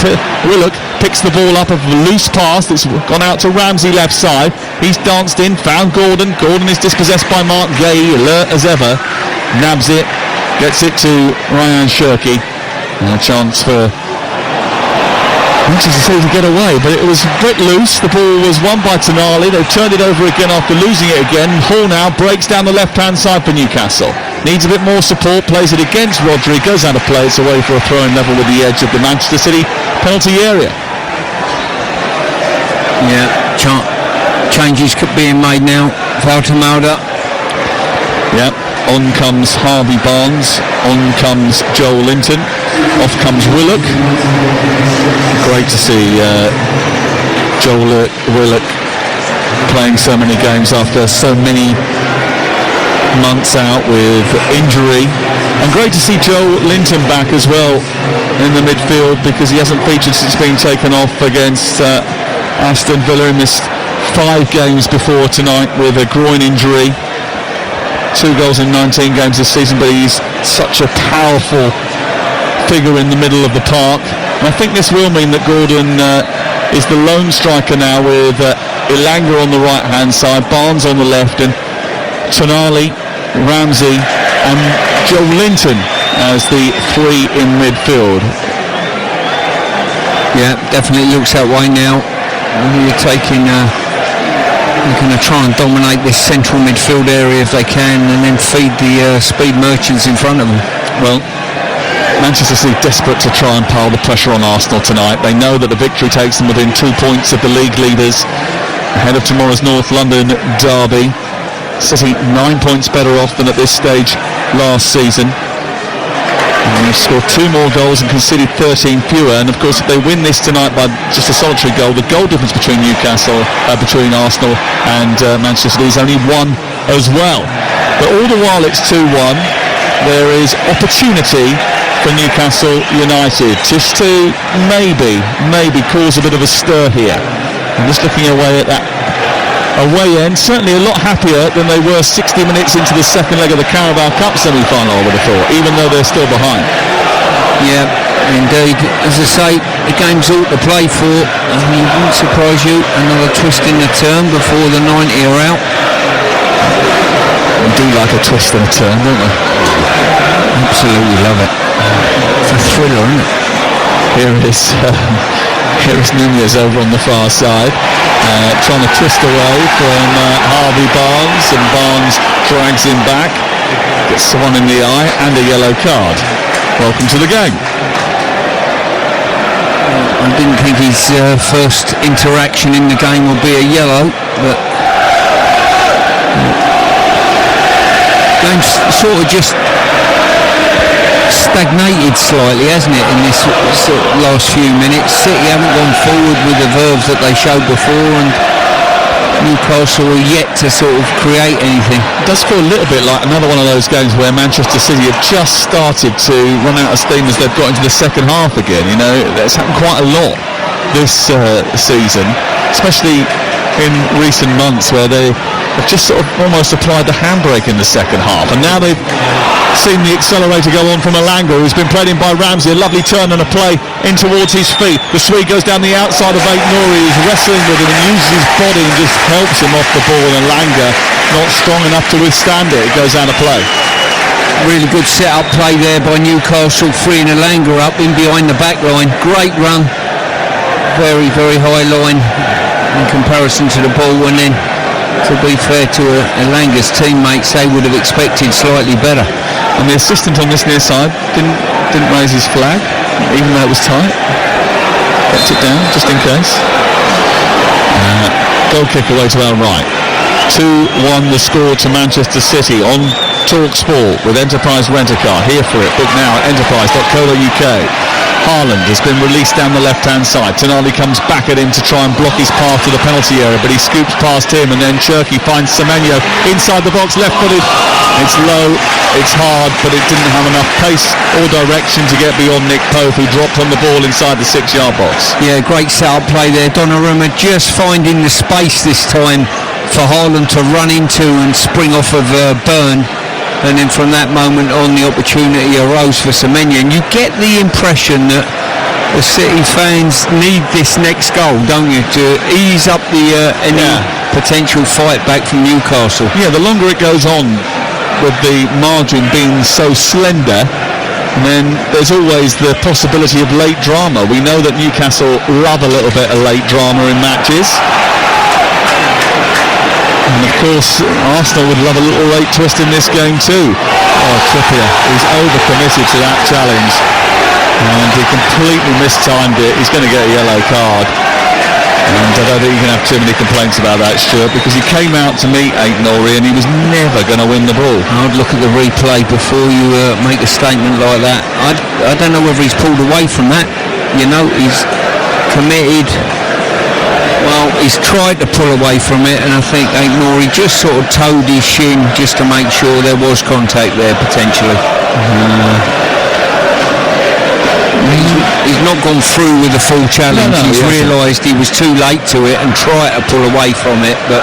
Speaker 1: Willock picks the ball up of a loose pass that's gone out to Ramsey left side. He's danced in, found Gordon. Gordon is dispossessed by Mark Guéhi, alert as ever. Nabs it, gets it to Rayan Cherki. And a chance for Manchester City to get away, but it was a bit loose. The ball was won by Tonali. They turned it over again after losing it again. Hall now breaks down the left-hand side for Newcastle. Needs a bit more support, plays it against Rodri, goes out of play. It's away for a throw-in level with the edge of the Manchester City penalty area.
Speaker 2: Yeah, changes being made now. Valtamauda.
Speaker 1: Yeah, on comes Harvey Barnes, on comes Joel Linton, off comes Willock. Great to see Joel Willock playing so many games after so many months out with injury, and great to see Joel Linton back as well in the midfield, because he hasn't featured since being taken off against Aston Villa. He missed 5 games before tonight with a groin injury. 2 goals in 19 games this season, but he's such a powerful figure in the middle of the park. And I think this will mean that Gordon is the lone striker now, with Ilanga on the right-hand side, Barnes on the left, and Tonali, Ramsey and Joe Linton as the three in midfield.
Speaker 2: Yeah, definitely looks that way now. You're taking... They're going to try and dominate this central midfield area if they can, and then feed the speed merchants in front of them.
Speaker 1: Well, Manchester City desperate to try and pile the pressure on Arsenal tonight. They know that the victory takes them within 2 points of the league leaders ahead of tomorrow's North London derby. City 9 points better off than at this stage last season. And they've scored 2 more goals and conceded 13 fewer. And of course, if they win this tonight by just a solitary goal, the goal difference between between Arsenal and Manchester City is only 1 as well. But all the while it's 2-1, there is opportunity for Newcastle United just to maybe cause a bit of a stir here. I'm just looking away at that away end, certainly a lot happier than they were 60 minutes into the second leg of the Carabao Cup semi-final, I would have thought, even though they're still behind.
Speaker 2: Yeah, indeed. As I say, the game's all to play for, and it wouldn't surprise you, another twist in the turn before the 90 are out.
Speaker 1: They do like a twist and a turn, don't they?
Speaker 2: Absolutely love it. It's a thriller, isn't it?
Speaker 1: Here is Nunez over on the far side, trying to twist away from Harvey Barnes, and Barnes drags him back, gets someone in the eye and a yellow card. Welcome to the game.
Speaker 2: I didn't think his first interaction in the game would be a yellow, but game's sort of just stagnated slightly, hasn't it, in this sort of last few minutes. City haven't gone forward with the verve that they showed before, and Newcastle are yet to sort of create anything.
Speaker 1: It does feel a little bit like another one of those games where Manchester City have just started to run out of steam as they've got into the second half again. You know, that's happened quite a lot this season, especially in recent months, where they have just sort of almost applied the handbrake in the second half, and now they've seen the accelerator go on from Elanga, who's been played in by Ramsey. A lovely turn and a play in towards his feet. The Swede goes down the outside of Aït-Nouri, who's wrestling with him and uses his body and just helps him off the ball, and Elanga not strong enough to withstand it. It goes out of play.
Speaker 2: Really good set-up play there by Newcastle, freeing Elanga up in behind the back line. Great run, very, very high line in comparison to the ball, and then, to be fair to Elanga's teammates, they would have expected slightly better.
Speaker 1: And the assistant on this near side didn't raise his flag, even though it was tight. Kept it down, just in case. Goal kick away to our right. 2-1 the score to Manchester City on TalkSport with Enterprise Rent-A-Car. Here for it, book now at enterprise.co.uk. Haaland has been released down the left-hand side. Tonali comes back at him to try and block his path to the penalty area, but he scoops past him, and then Cherki finds Semenyo inside the box, left-footed. It's low, it's hard, but it didn't have enough pace or direction to get beyond Nick Pope, who dropped on the ball inside the 6-yard box.
Speaker 2: Yeah, great set-up play there. Donnarumma just finding the space this time for Haaland to run into and spring off of Burn. And then from that moment on, the opportunity arose for Semenyo, and you get the impression that the City fans need this next goal, don't you, to ease up the any potential fight back from Newcastle.
Speaker 1: Yeah, the longer it goes on, with the margin being so slender, then there's always the possibility of late drama. We know that Newcastle love a little bit of late drama in matches. And of course, Arsenal would love a little late twist in this game too. Oh, Trippier, he's overcommitted to that challenge, and he completely mistimed it. He's going to get a yellow card, and I don't think you can have too many complaints about that, Stuart, because he came out to meet Aït-Nouri and he was never going to win the ball.
Speaker 2: I'd look at the replay before you make a statement like that. I don't know whether he's pulled away from that. You know, he's committed. Well, he's tried to pull away from it, and I think Aït-Nouri just sort of toed his shin just to make sure there was contact there potentially. He's not gone through with the full challenge. He's realised he was too late to it and tried to pull away from it, but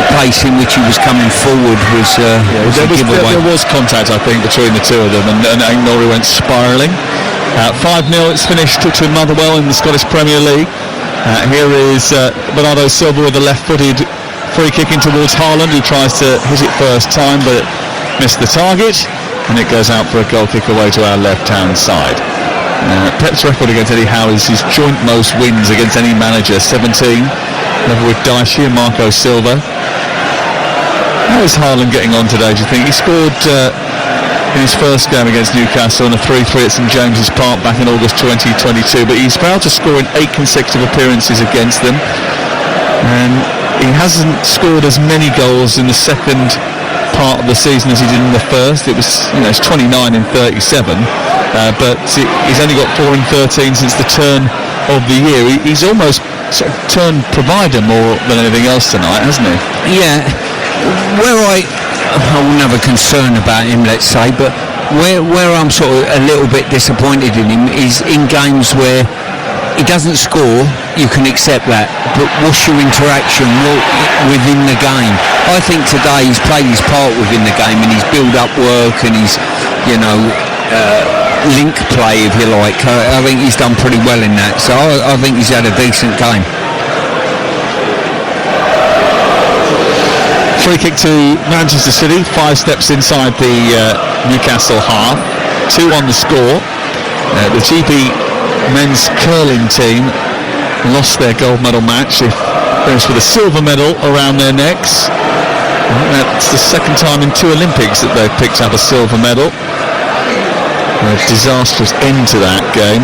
Speaker 2: the pace in which he was coming forward was a giveaway.
Speaker 1: There was contact, I think, between the two of them, and Aït-Nouri went spiralling. 5-0 it's finished to Motherwell in the Scottish Premier League. Here is Bernardo Silva with a left-footed free kick in towards Haaland, who tries to hit it first time but missed the target, and it goes out for a goal kick away to our left-hand side. Pep's record against Eddie Howe is his joint most wins against any manager, 17, level with Daishi and Marco Silva. How is Haaland getting on today, do you think? He scored in his first game against Newcastle on a 3-3 at St James's Park back in August 2022, but he's proud to score in 8 consecutive appearances against them, and he hasn't scored as many goals in the second part of the season as he did in the first. It was, it's 29 in 37, but he's only got 4 in 13 since the turn of the year. He's almost sort of turned provider more than anything else tonight, hasn't he?
Speaker 2: Yeah, where I wouldn't have a concern about him, let's say, but where I'm sort of a little bit disappointed in him is in games where he doesn't score, you can accept that, but what's your interaction within the game? I think today he's played his part within the game, and he's built up work, and he's, link play, if you like. I think he's done pretty well in that, so I think he's had a decent game.
Speaker 1: Free kick to Manchester City, 5 steps inside the Newcastle half, 2 on the score. The GP men's curling team lost their gold medal match. They finished with a silver medal around their necks. That's the second time in 2 Olympics that they've picked up a silver medal. A disastrous end to that game.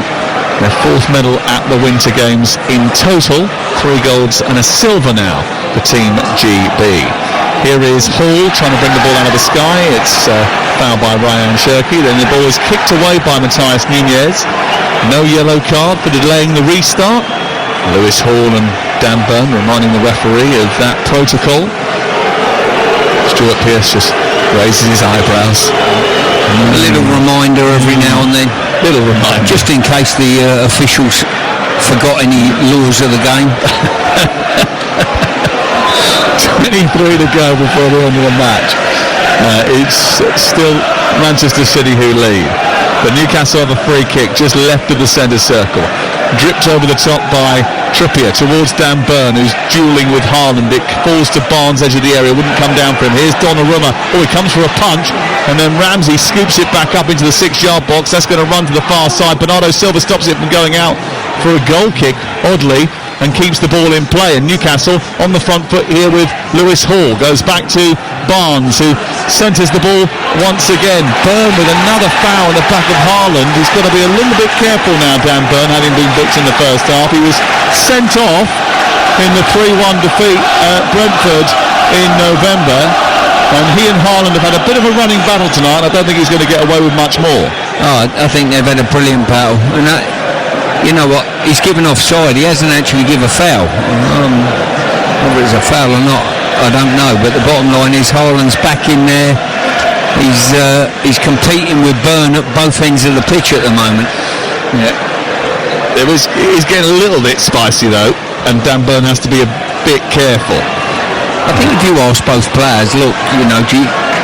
Speaker 1: Their 4th medal at the Winter Games in total, 3 golds and a silver now for Team GB. Here is Hall trying to bring the ball out of the sky. It's fouled by Ryan Shirky. Then the ball is kicked away by Matthias Nunez. No yellow card for delaying the restart. Lewis Hall and Dan Burn reminding the referee of that protocol. Stuart Pearce just raises his eyebrows.
Speaker 2: A little reminder every now and then.
Speaker 1: Little reminder.
Speaker 2: Just in case the officials forgot any laws of the game.
Speaker 1: 23 to go before the end of the match. It's still Manchester City who lead, but Newcastle have a free kick just left of the centre circle, dripped over the top by Trippier towards Dan Burn, who's duelling with Haaland. It falls to Barnes, edge of the area, wouldn't come down for him. Here's Donnarumma. He comes for a punch, and then Ramsey scoops it back up into the 6-yard box. That's going to run to the far side. Bernardo Silva stops it from going out for a goal kick, oddly, and keeps the ball in play. And Newcastle on the front foot here with Lewis Hall. Goes back to Barnes, who centres the ball once again. Burn with another foul in the back of Haaland. He's got to be a little bit careful now, Dan Burn, having been booked in the first half. He was sent off in the 3-1 defeat at Brentford in November, and he and Haaland have had a bit of a running battle tonight. I don't think he's going to get away with much more.
Speaker 2: I think they've had a brilliant battle, and you know what, he's given offside. He hasn't actually given a foul. Whether it's a foul or not, I don't know, but the bottom line is Haaland's back in there. He's competing with Burn at both ends of the pitch at the moment.
Speaker 1: Yeah, he's getting a little bit spicy though, and Dan Burn has to be a bit careful.
Speaker 2: I think if you ask both players, look,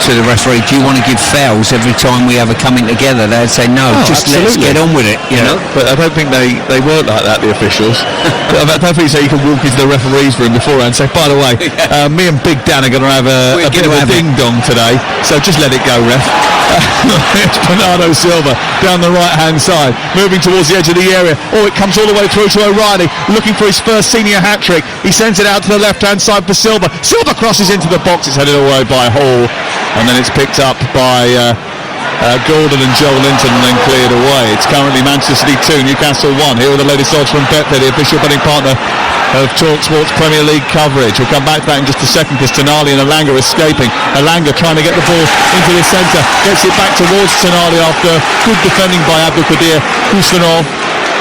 Speaker 2: to the referee, do you want to give fouls every time we have a coming together? They'd say no, just let's get on with it, you know.
Speaker 1: But I don't think they weren't like that, the officials. I don't think so. You can walk into the referee's room beforehand and say, by the way, me and Big Dan are going to have a bit of a ding-dong today, so just let it go, ref. It's Bernardo Silva down the right-hand side, moving towards the edge of the area. It comes all the way through to O'Reilly, looking for his first senior hat-trick. He sends it out to the left-hand side for Silva. Silva crosses into the box. It's headed away by Hall, and then it's picked up by Gordon and Joel Linton and then cleared away. It's currently Manchester City 2, Newcastle 1. Here are the latest odds from Betfair, the official betting partner of TalkSport's Premier League coverage. We'll come back to that in just a second because Tonali and Elanga escaping. Elanga trying to get the ball into the centre, gets it back towards Tonali after good defending by Abdelkadir Husnov,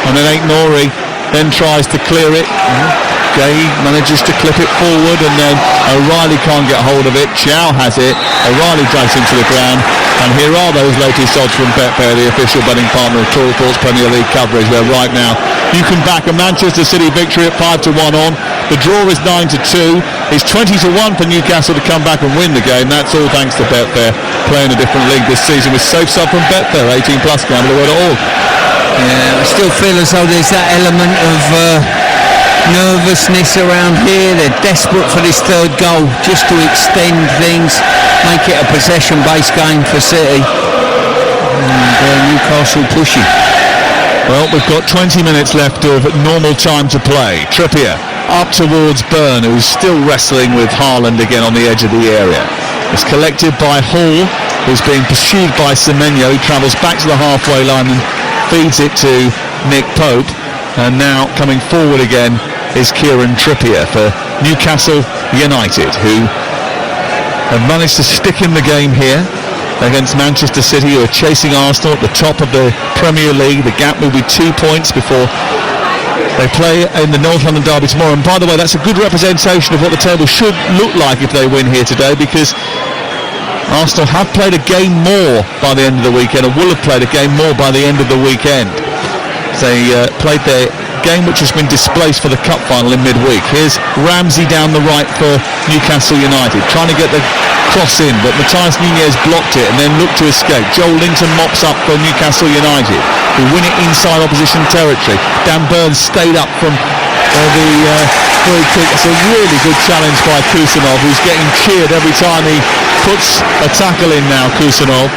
Speaker 1: and then Aït-Nouri then tries to clear it. Gay manages to clip it forward, and then O'Reilly can't get hold of it. Chow has it. O'Reilly drags him to the ground. And here are those latest odds from Betfair, the official betting partner of TalkSport's Premier League coverage, where right now you can back a Manchester City victory at 5-1 on. The draw is 9-2. It's 20-1 for Newcastle to come back and win the game. That's all thanks to Betfair, playing a different league this season with Safe Sub from Betfair. 18+, gamble.org.
Speaker 2: Yeah, I still feel as though there's that element of nervousness around here. They're desperate for this third goal just to extend things, make it a possession-based game for City. And Newcastle pushing.
Speaker 1: Well, we've got 20 minutes left of normal time to play. Trippier up towards Byrne, who's still wrestling with Haaland again on the edge of the area. It's collected by Hall, who's being pursued by Semenyo. He travels back to the halfway line and feeds it to Nick Pope. And now coming forward again is Kieran Trippier for Newcastle United, who have managed to stick in the game here against Manchester City, who are chasing Arsenal at the top of the Premier League. The gap will be 2 points before they play in the North London derby tomorrow. And by the way, that's a good representation of what the table should look like if they win here today, because Arsenal have played a game more by the end of the weekend, or will have played a game more by the end of the weekend. They played their game, which has been displaced for the cup final in midweek. Here's Ramsey down the right for Newcastle United, trying to get the cross in, but Matthias Nunez blocked it and then looked to escape. Joel Linton mops up for Newcastle United, who win it inside opposition territory. Dan Burns stayed up from the free kick. It's a really good challenge by Kusanov, who's getting cheered every time he puts a tackle in now, Kusanov.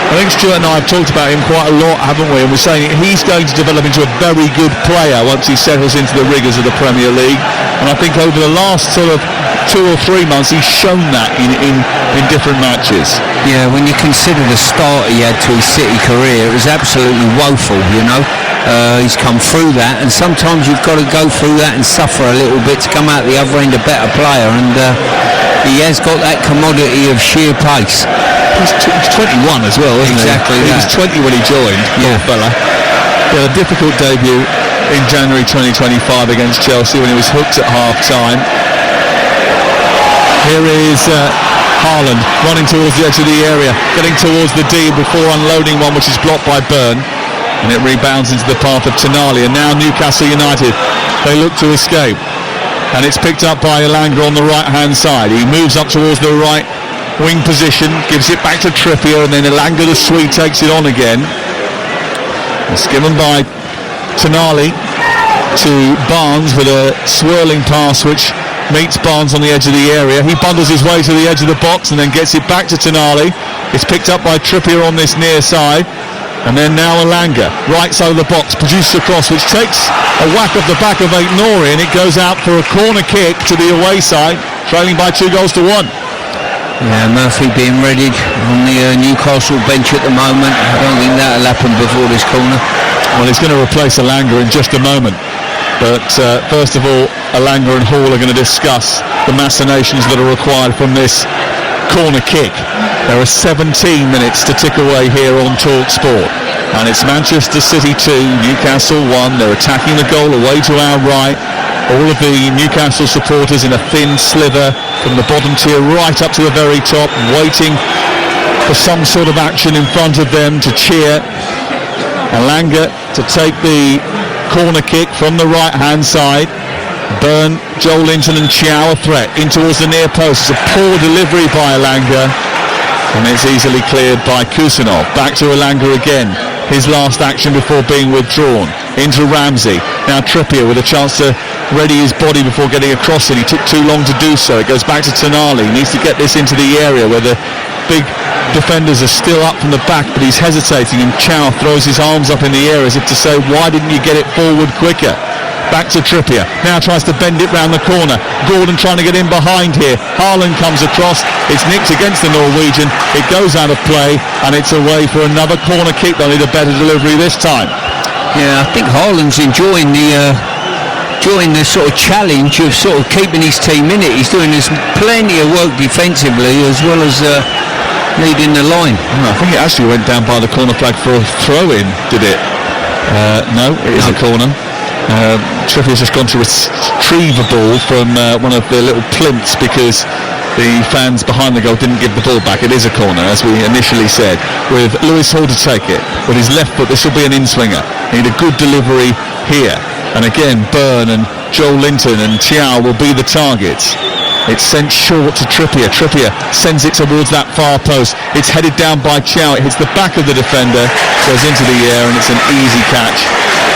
Speaker 1: I think Stuart and I have talked about him quite a lot, haven't we? And we're saying he's going to develop into a very good player once he settles into the rigours of the Premier League. And I think over the last sort of 2 or 3 months, he's shown that in different matches.
Speaker 2: Yeah, when you consider the start he had to his City career, it was absolutely woeful, you know. He's come through that, and sometimes you've got to go through that and suffer a little bit to come out the other end a better player, and he has got that commodity of sheer pace.
Speaker 1: He's 21 as well, isn't
Speaker 2: exactly
Speaker 1: he?
Speaker 2: That.
Speaker 1: He was 20 when he joined, poor fella. He had a difficult debut in January 2025 against Chelsea when he was hooked at half-time. Here is Haaland running towards the edge of the area, getting towards the D before unloading one which is blocked by Byrne. And it rebounds into the path of Tonali. And now Newcastle United, they look to escape. And it's picked up by Elanga on the right-hand side. He moves up towards the right wing position, gives it back to Trippier, and then Elanga the Swede takes it on again. It's given by Tonali to Barnes with a swirling pass which meets Barnes on the edge of the area. He bundles his way to the edge of the box and then gets it back to Tonali. It's picked up by Trippier on this near side. And then now Elanga, right side of the box, produces a cross which takes a whack off the back of Aït-Nouri, and it goes out for a corner kick to the away side, trailing by 2-1.
Speaker 2: Yeah, Murphy being readied on the Newcastle bench at the moment. I don't think that'll happen before this corner.
Speaker 1: Well, he's going to replace Elanga in just a moment. But first of all, Elanga and Hall are going to discuss the machinations that are required from this corner kick. There are 17 minutes to tick away here on Talk Sport, and it's Manchester City 2, Newcastle 1. They're attacking the goal away to our right. All of the Newcastle supporters in a thin slither from the bottom tier right up to the very top, waiting for some sort of action in front of them to cheer. Elanga to take the corner kick from the right hand side. Byrne, Joel Linton and Chiao a threat in towards the near post. It's a poor delivery by Elanga, and it's easily cleared by Kusanov. Back to Elanga again, his last action before being withdrawn. Into Ramsey, now Trippier with a chance to ready his body before getting across it. He took too long to do so. It goes back to Tonali. He needs to get this into the area where the big defenders are still up from the back, but he's hesitating, and Chow throws his arms up in the air as if to say, why didn't you get it forward quicker? Back to Trippier, now tries to bend it round the corner. Gordon trying to get in behind here. Haaland comes across, it's nicked against the Norwegian, it goes out of play, and it's away for another corner kick. They'll need a better delivery this time.
Speaker 2: Yeah, I think Haaland's enjoying the sort of challenge of sort of keeping his team in it. He's doing this plenty of work defensively as well as leading the line.
Speaker 1: I think it actually went down by the corner flag for a throw-in, did it? No, it is a corner. Trippier's just gone to retrieve a ball from one of the little plinths because the fans behind the goal didn't give the ball back. It is a corner, as we initially said, with Lewis Hall to take it. With his left foot, this will be an in-swinger. Need a good delivery here. And again, Byrne and Joel Linton and Chiao will be the targets. It's sent short to Trippier. Trippier sends it towards that far post. It's headed down by Chow. It hits the back of the defender, goes into the air, and it's an easy catch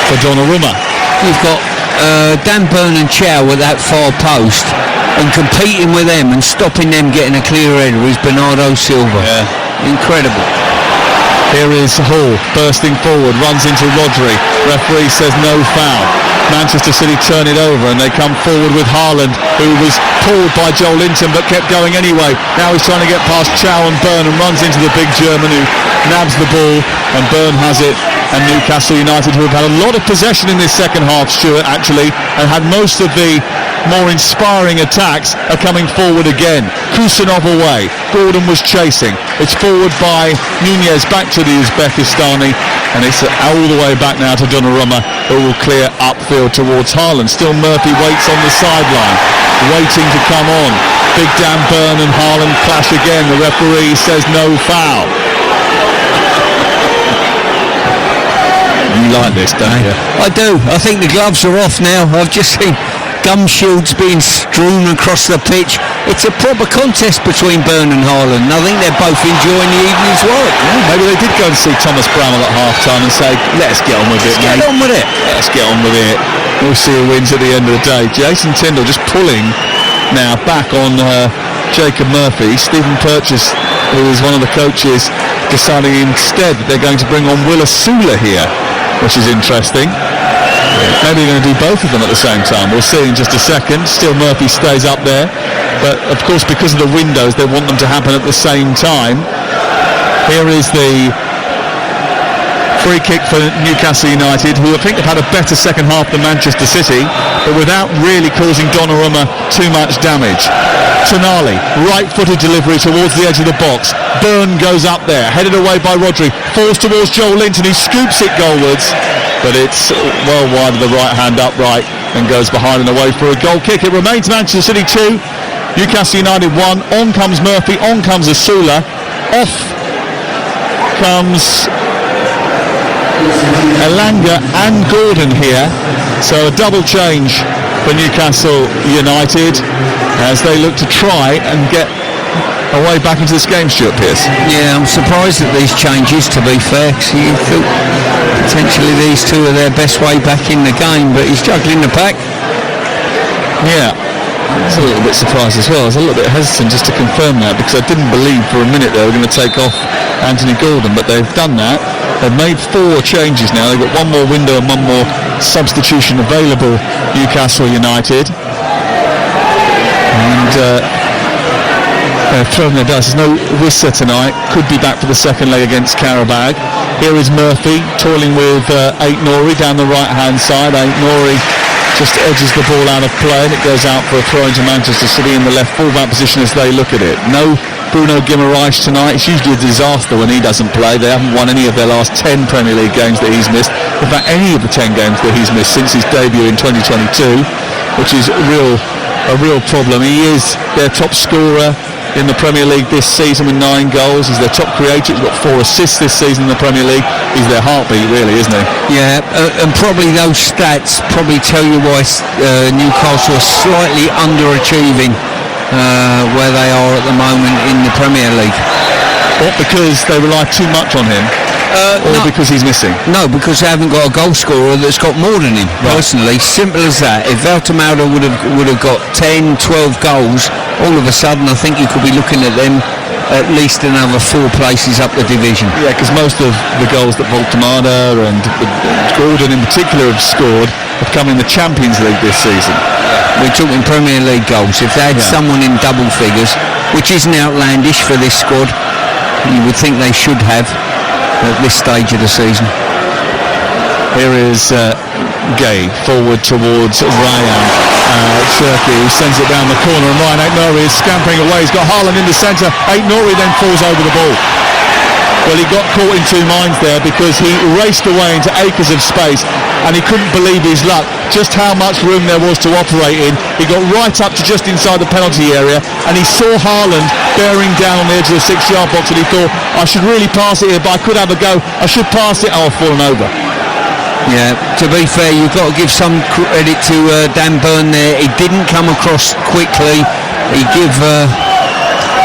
Speaker 1: for Donnarumma.
Speaker 2: You've got Dan Burn and Chow at that far post, and competing with them and stopping them getting a clear header is Bernardo Silva.
Speaker 1: Yeah.
Speaker 2: Incredible.
Speaker 1: Here is Hall bursting forward, runs into Rodri. Referee says no foul. Manchester City turn it over and they come forward with Haaland, who was pulled by Joel Linton but kept going anyway. Now he's trying to get past Chow and Byrne and runs into the big German, who nabs the ball, and Byrne has it. And Newcastle United, who have had a lot of possession in this second half, Stuart, actually, and had most of the more inspiring attacks, are coming forward again. Kusanov away. Gordon was chasing. It's forward by Nunez back to the Uzbekistani, and it's all the way back now to Donnarumma, who will clear upfield towards Haaland. Still Murphy waits on the sideline, waiting to come on. Big Dan Burn and Haaland clash again. The referee says no foul. You like this, don't you?
Speaker 2: I do. I think the gloves are off now. I've just seen gum shields being strewn across the pitch. It's a proper contest between Byrne and Haaland. I think they're both enjoying the evening's work.
Speaker 1: Yeah, maybe they did go and see Thomas Bramall at half-time and say, let's get on with it, mate.
Speaker 2: Get on with it.
Speaker 1: Let's get on with it. We'll see who wins at the end of the day. Jason Tyndall just pulling now back on Jacob Murphy. Stephen Purchase, who is one of the coaches, deciding instead that they're going to bring on Will Asula here, which is interesting. Maybe they're going to do both of them at the same time. We'll see in just a second. Still Murphy stays up there, but of course because of the windows they want them to happen at the same time. Here is the free kick for Newcastle United, who I think have had a better second half than Manchester City, but without really causing Donnarumma too much damage. Tonali, right-footed delivery towards the edge of the box. Byrne goes up there, headed away by Rodri, falls towards Joel Linton, who scoops it goalwards, but it's well wide of the right hand upright and goes behind and away for a goal kick. It remains Manchester City 2, Newcastle United 1. On comes Murphy, on comes Asula, off comes Elanga and Gordon here, so a double change for Newcastle United as they look to try and get a way back into this game, Stuart Pearce.
Speaker 2: Yeah, I'm surprised at these changes, to be fair, because you thought potentially these two are their best way back in the game, but he's juggling the pack.
Speaker 1: Yeah, I was a little bit surprised as well. I was a little bit hesitant just to confirm that, because I didn't believe for a minute they were going to take off Anthony Gordon, but they've done that. They've made 4 changes now. They've got one more window and one more substitution available, Newcastle United. And they're throwing their dice. There's no Wissa tonight. Could be back for the second leg against Qarabag. Here is Murphy toiling with Ait Nouri down the right-hand side. Ait Nouri just edges the ball out of play, and it goes out for a throw into Manchester City in the left full-back position as they look at it. No Bruno Guimaraes tonight. It's usually a disaster when he doesn't play. They haven't won any of their last 10 Premier League games that he's missed. In fact, any of the 10 games that he's missed since his debut in 2022, which is a real problem. He is their top scorer in the Premier League this season with 9 goals. He's their top creator. He's got 4 assists this season in the Premier League. He's their heartbeat, really, isn't he?
Speaker 2: Yeah, and probably those stats probably tell you why Newcastle are slightly underachieving where they are at the moment in the Premier League.
Speaker 1: What, because they rely too much on him? Or no, because he's missing?
Speaker 2: No, because they haven't got a goal scorer that's got more than him, right. Personally. Simple as that. If Valtamauda would have got 10, 12 goals, all of a sudden I think you could be looking at them at least another 4 places up the division.
Speaker 1: Yeah, because most of the goals that Valtamauda and Gordon in particular have scored have come in the Champions League this season.
Speaker 2: We're talking Premier League goals. If they had someone in double figures, which isn't outlandish for this squad, you would think they should have at this stage of the season.
Speaker 1: Here is Gay forward towards Ryan Cherki, who sends it down the corner, and Ryan Ait Nouri is scampering away. He's got Haaland in the centre. Ait Nouri then falls over the ball. Well, he got caught in 2 minds there because he raced away into acres of space and he couldn't believe his luck, just how much room there was to operate in. He got right up to just inside the penalty area and he saw Haaland bearing down on the edge of the 6-yard box and he thought, I should really pass it here, but I could have a go. I should pass it. Oh, I've fallen over.
Speaker 2: Yeah, to be fair, you've got to give some credit to Dan Burn there. He didn't come across quickly. he give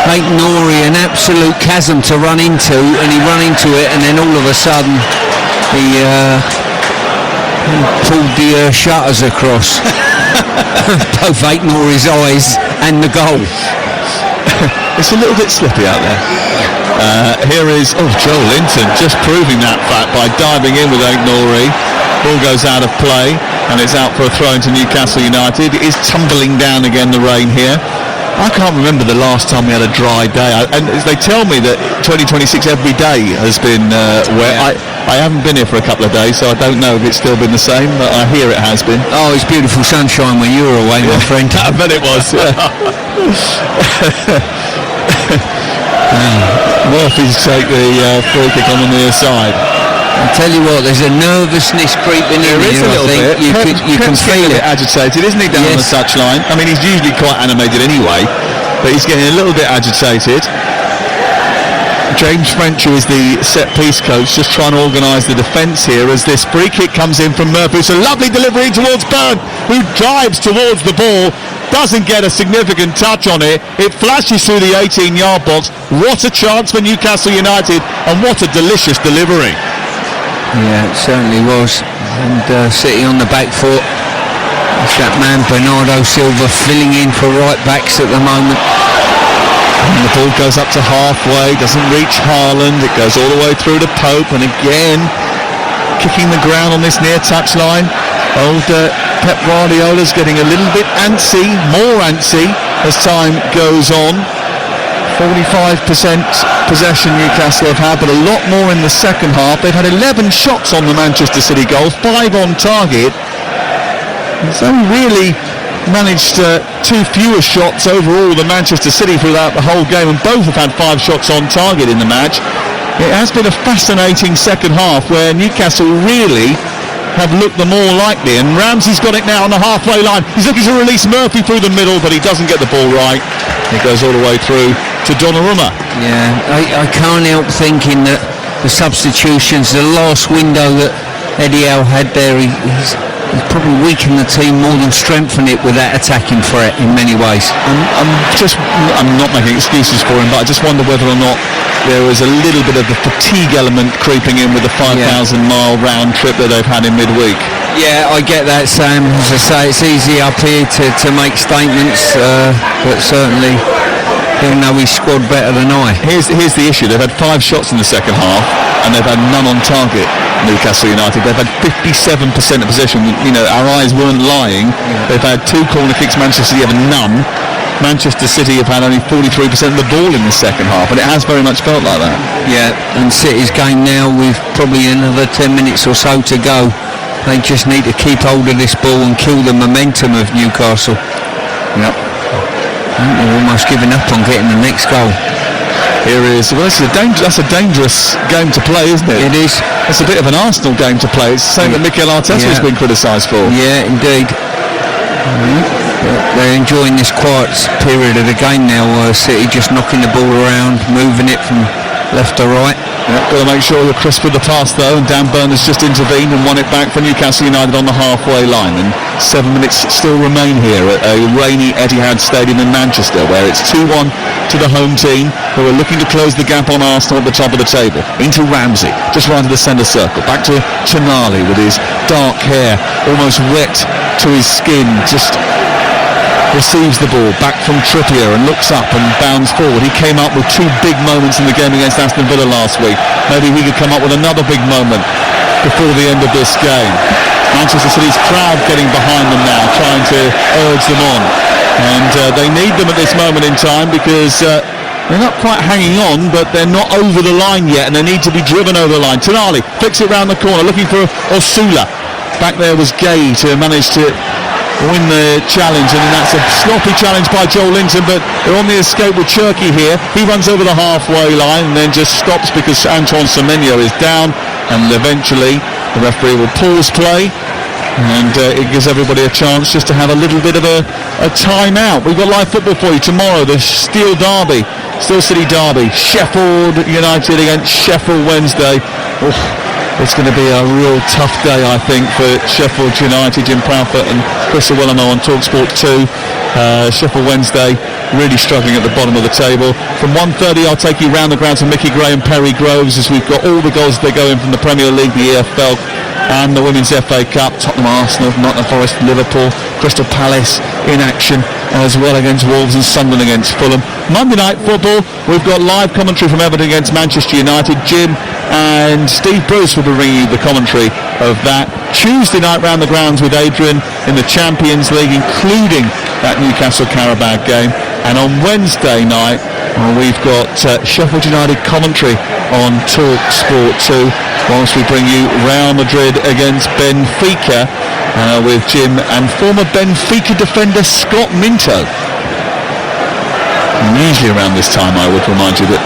Speaker 2: Lake Nori an absolute chasm to run into, and he run into it, and then all of a sudden he pulled the shutters across both Lake Nori's eyes and the goal.
Speaker 1: It's a little bit slippy out there. Here is Joel Linton just proving that fact by diving in with Lake Nori. Ball goes out of play and it's out for a throw into Newcastle United. It is tumbling down again, the rain here. I can't remember the last time we had a dry day, and they tell me that 2026 every day has been wet. I haven't been here for a couple of days, so I don't know if it's still been the same, but I hear it has been.
Speaker 2: Oh, it's beautiful sunshine when you were away, my friend.
Speaker 1: I bet it was. Murphy's take the free kick on the near side.
Speaker 2: I tell you what, there's a nervousness creeping in here.
Speaker 1: There is a little bit.
Speaker 2: You can feel it.
Speaker 1: Agitated, isn't he, down on the touchline? I mean, he's usually quite animated anyway, but he's getting a little bit agitated. James French, who is the set-piece coach, just trying to organise the defence here as this free kick comes in from Murphy. It's a lovely delivery towards Byrne, who drives towards the ball, doesn't get a significant touch on it. It flashes through the 18-yard box. What a chance for Newcastle United, and what a delicious delivery.
Speaker 2: Yeah, it certainly was. And City on the back foot. It's that man Bernardo Silva filling in for right backs at the moment.
Speaker 1: And the ball goes up to halfway, doesn't reach Haaland, it goes all the way through to Pope, and again kicking the ground on this near touchline. Old Pep Guardiola's getting a little bit antsy, more antsy as time goes on. 45% possession Newcastle have had, but a lot more in the second half. They've had 11 shots on the Manchester City goal, 5 on target. It's only really managed two fewer shots overall than Manchester City throughout the whole game, and both have had 5 shots on target in the match. It has been a fascinating second half where Newcastle really have looked the more likely, and Ramsey's got it now on the halfway line. He's looking to release Murphy through the middle, but he doesn't get the ball right. It goes all the way through to Donnarumma.
Speaker 2: Yeah, I can't help thinking that the substitutions, the last window that Eddie Howe had there, he's probably weakened the team more than strengthened it with that attacking threat in many ways.
Speaker 1: I'm not making excuses for him, but I just wonder whether or not there was a little bit of the fatigue element creeping in with the 5,000-mile round trip that they've had in midweek.
Speaker 2: Yeah, I get that, Sam. As I say, it's easy up here to make statements, but certainly he'll know his squad better than I.
Speaker 1: Here's the issue. They've had 5 shots in the second half, and they've had none on target. Newcastle United, they've had 57% of possession. You know, our eyes weren't lying. They've had 2 corner kicks. Manchester City have none. Manchester City have had only 43% of the ball in the second half, and it has very much felt like that.
Speaker 2: Yeah, and City's game now with probably another 10 minutes or so to go. They just need to keep hold of this ball and kill the momentum of Newcastle.
Speaker 1: Yep.
Speaker 2: They're almost giving up on getting the next goal.
Speaker 1: Here is, that's a dangerous game to play, isn't it?
Speaker 2: It is.
Speaker 1: It's a bit of an Arsenal game to play. It's the same that Mikel Arteta has been criticised for.
Speaker 2: Yeah, indeed. They're enjoying this quiet period of the game now. City just knocking the ball around, moving it from left to right.
Speaker 1: Got to make sure you're crisp with the pass though, and Dan Burn has just intervened and won it back for Newcastle United on the halfway line, and 7 minutes still remain here at a rainy Etihad Stadium in Manchester, where it's 2-1 to the home team, who are looking to close the gap on Arsenal at the top of the table. Into Ramsey, just right to the centre circle, back to Tonali with his dark hair almost wet to his skin, just receives the ball back from Trippier and looks up and bounds forward. He came up with 2 big moments in the game against Aston Villa last week. Maybe he could come up with another big moment before the end of this game. Manchester City's crowd getting behind them now, trying to urge them on, and they need them at this moment in time because they're not quite hanging on, but they're not over the line yet, and they need to be driven over the line. Tonali flicks it round the corner looking for Osula. Back there was Gay to manage to win the challenge, and that's a sloppy challenge by Joel Linton, but they're on the escape with Cherki here. He runs over the halfway line and then just stops because Antoine Semenyo is down, and eventually the referee will pause play, and it gives everybody a chance just to have a little bit of a time-out. We've got live football for you tomorrow, the Steel City Derby, Sheffield United against Sheffield Wednesday. It's going to be a real tough day, I think, for Sheffield United. Jim Proudfoot and Chris Awilamo on TalkSport 2. Sheffield Wednesday really struggling at the bottom of the table. From 1:30, I'll take you round the grounds of Mickey Gray and Perry Groves as we've got all the goals that go in from the Premier League, the EFL and the Women's FA Cup. Tottenham, Arsenal, Nottingham Forest, Liverpool, Crystal Palace in action as well against Wolves and Sunderland against Fulham. Monday night football, we've got live commentary from Everton against Manchester United. Jim and Steve Bruce will be bringing you the commentary of that. Tuesday night round the grounds with Adrian in the Champions League, including that Newcastle Carabao game. And on Wednesday night, we've got Sheffield United commentary on Talk Sport 2, whilst we bring you Real Madrid against Benfica with Jim and former Benfica defender Scott Minto. And usually around this time, I would remind you that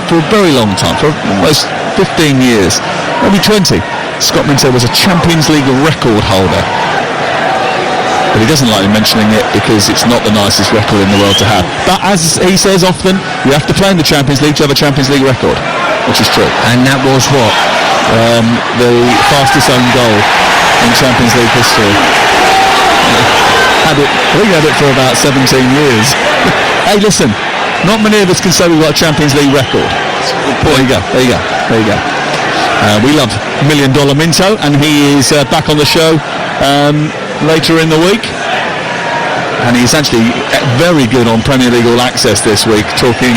Speaker 1: for a very long time, for almost 15 years, maybe 20, Scott Minto was a Champions League record holder. But he doesn't like mentioning it because it's not the nicest record in the world to have. But as he says often, you have to play in the Champions League to have a Champions League record, which is true.
Speaker 2: And that was what?
Speaker 1: The fastest own goal in Champions League history. I think he had it for about 17 years. Hey, listen, not many of us can say we've got a Champions League record. There you go. We love $1 Million Minto, and he is back on the show later in the week, and he's actually very good on Premier League All Access this week, talking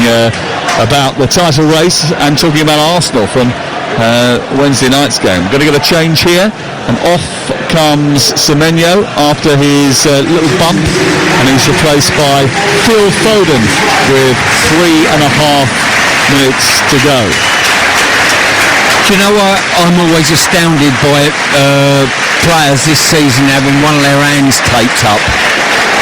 Speaker 1: about the title race and talking about Arsenal from Wednesday night's game. We're going to get a change here, and off comes Semenyo after his little bump, and he's replaced by Phil Foden with 3.5 minutes to go.
Speaker 2: Do you know what? I'm always astounded by players this season having one of their hands taped up.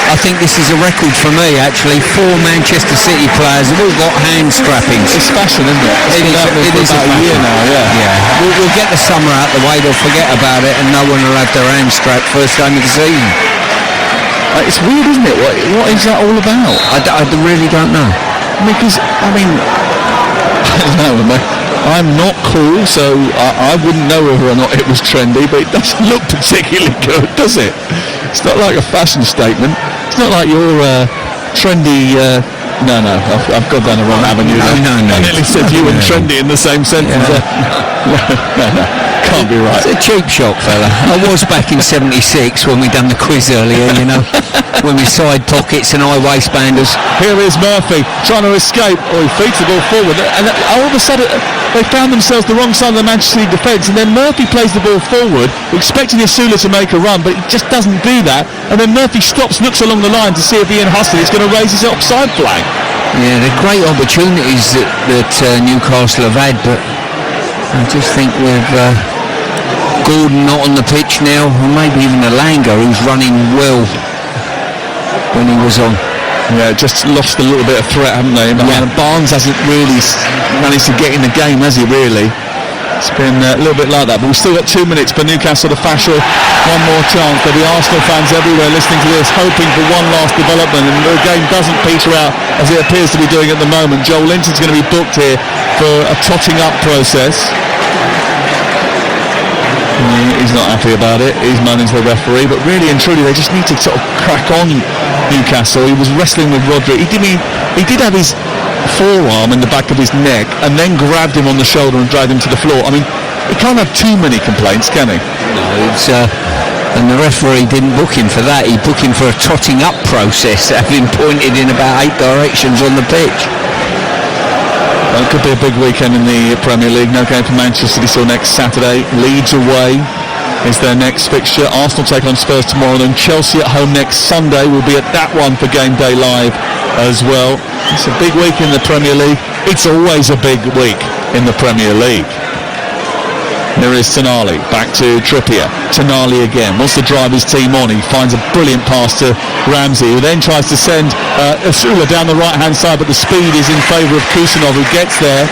Speaker 2: I think this is a record for me, actually. 4 Manchester City players have all got hand strappings.
Speaker 1: It's fashion, isn't it?
Speaker 2: It is about a year now, yeah. We'll get the summer out the way, they'll forget about it, and no one will have their hand strapped first game of the season.
Speaker 1: It's weird, isn't it? What is that all about?
Speaker 2: I really don't know.
Speaker 1: Because, I don't know, mate. I'm not cool, so I wouldn't know whether or not it was trendy, but it doesn't look particularly good, does it? It's not like a fashion statement. It's not like your trendy... No, I've gone down the wrong avenue.
Speaker 2: No.
Speaker 1: I nearly said you and trendy in the same sentence. No. Can't be right.
Speaker 2: It's a cheap shot, fella. I was back in 76 when we done the quiz earlier, when we side pockets and high waistbanders.
Speaker 1: Here is Murphy trying to escape. He feeds the ball forward, and all of a sudden they found themselves the wrong side of the Manchester City defence, and then Murphy plays the ball forward, expecting Asula to make a run, but he just doesn't do that, and then Murphy stops, looks along the line to see if Ian Hustley is going to raise his offside flag. Yeah,
Speaker 2: they're great opportunities that Newcastle have had, but I just think with Gordon not on the pitch now, or maybe even Alanga, who's running well when he was on.
Speaker 1: Yeah, just lost a little bit of threat, haven't they? Yeah. Barnes hasn't really managed to get in the game, has he, really? It's been a little bit like that, but we've still got 2 minutes for Newcastle to Fashel. One more chance. There'll be Arsenal fans everywhere listening to this, hoping for one last development, and the game doesn't peter out as it appears to be doing at the moment. Joel Linton's going to be booked here for a totting up process. He's not happy about it. He's moaning to the referee, but really and truly they just need to sort of crack on Newcastle. He was wrestling with Rodri. He did have his forearm in the back of his neck and then grabbed him on the shoulder and dragged him to the floor. He can't have too many complaints, can he?
Speaker 2: No, and the referee didn't book him for that. He booked him for a trotting up process, having pointed in about 8 directions on the pitch.
Speaker 1: Well, it could be a big weekend in the Premier League. No game for Manchester City till next Saturday. Leeds away is their next fixture. Arsenal take on Spurs tomorrow, then Chelsea at home next Sunday. We'll be at that one for Game Day Live as well. It's a big week in the Premier League. It's always a big week in the Premier League. There is Tonali, back to Trippier. Tonali again, wants to drive his team on. He finds a brilliant pass to Ramsey, who then tries to send Asula down the right-hand side, but the speed is in favour of Kusanov, who gets there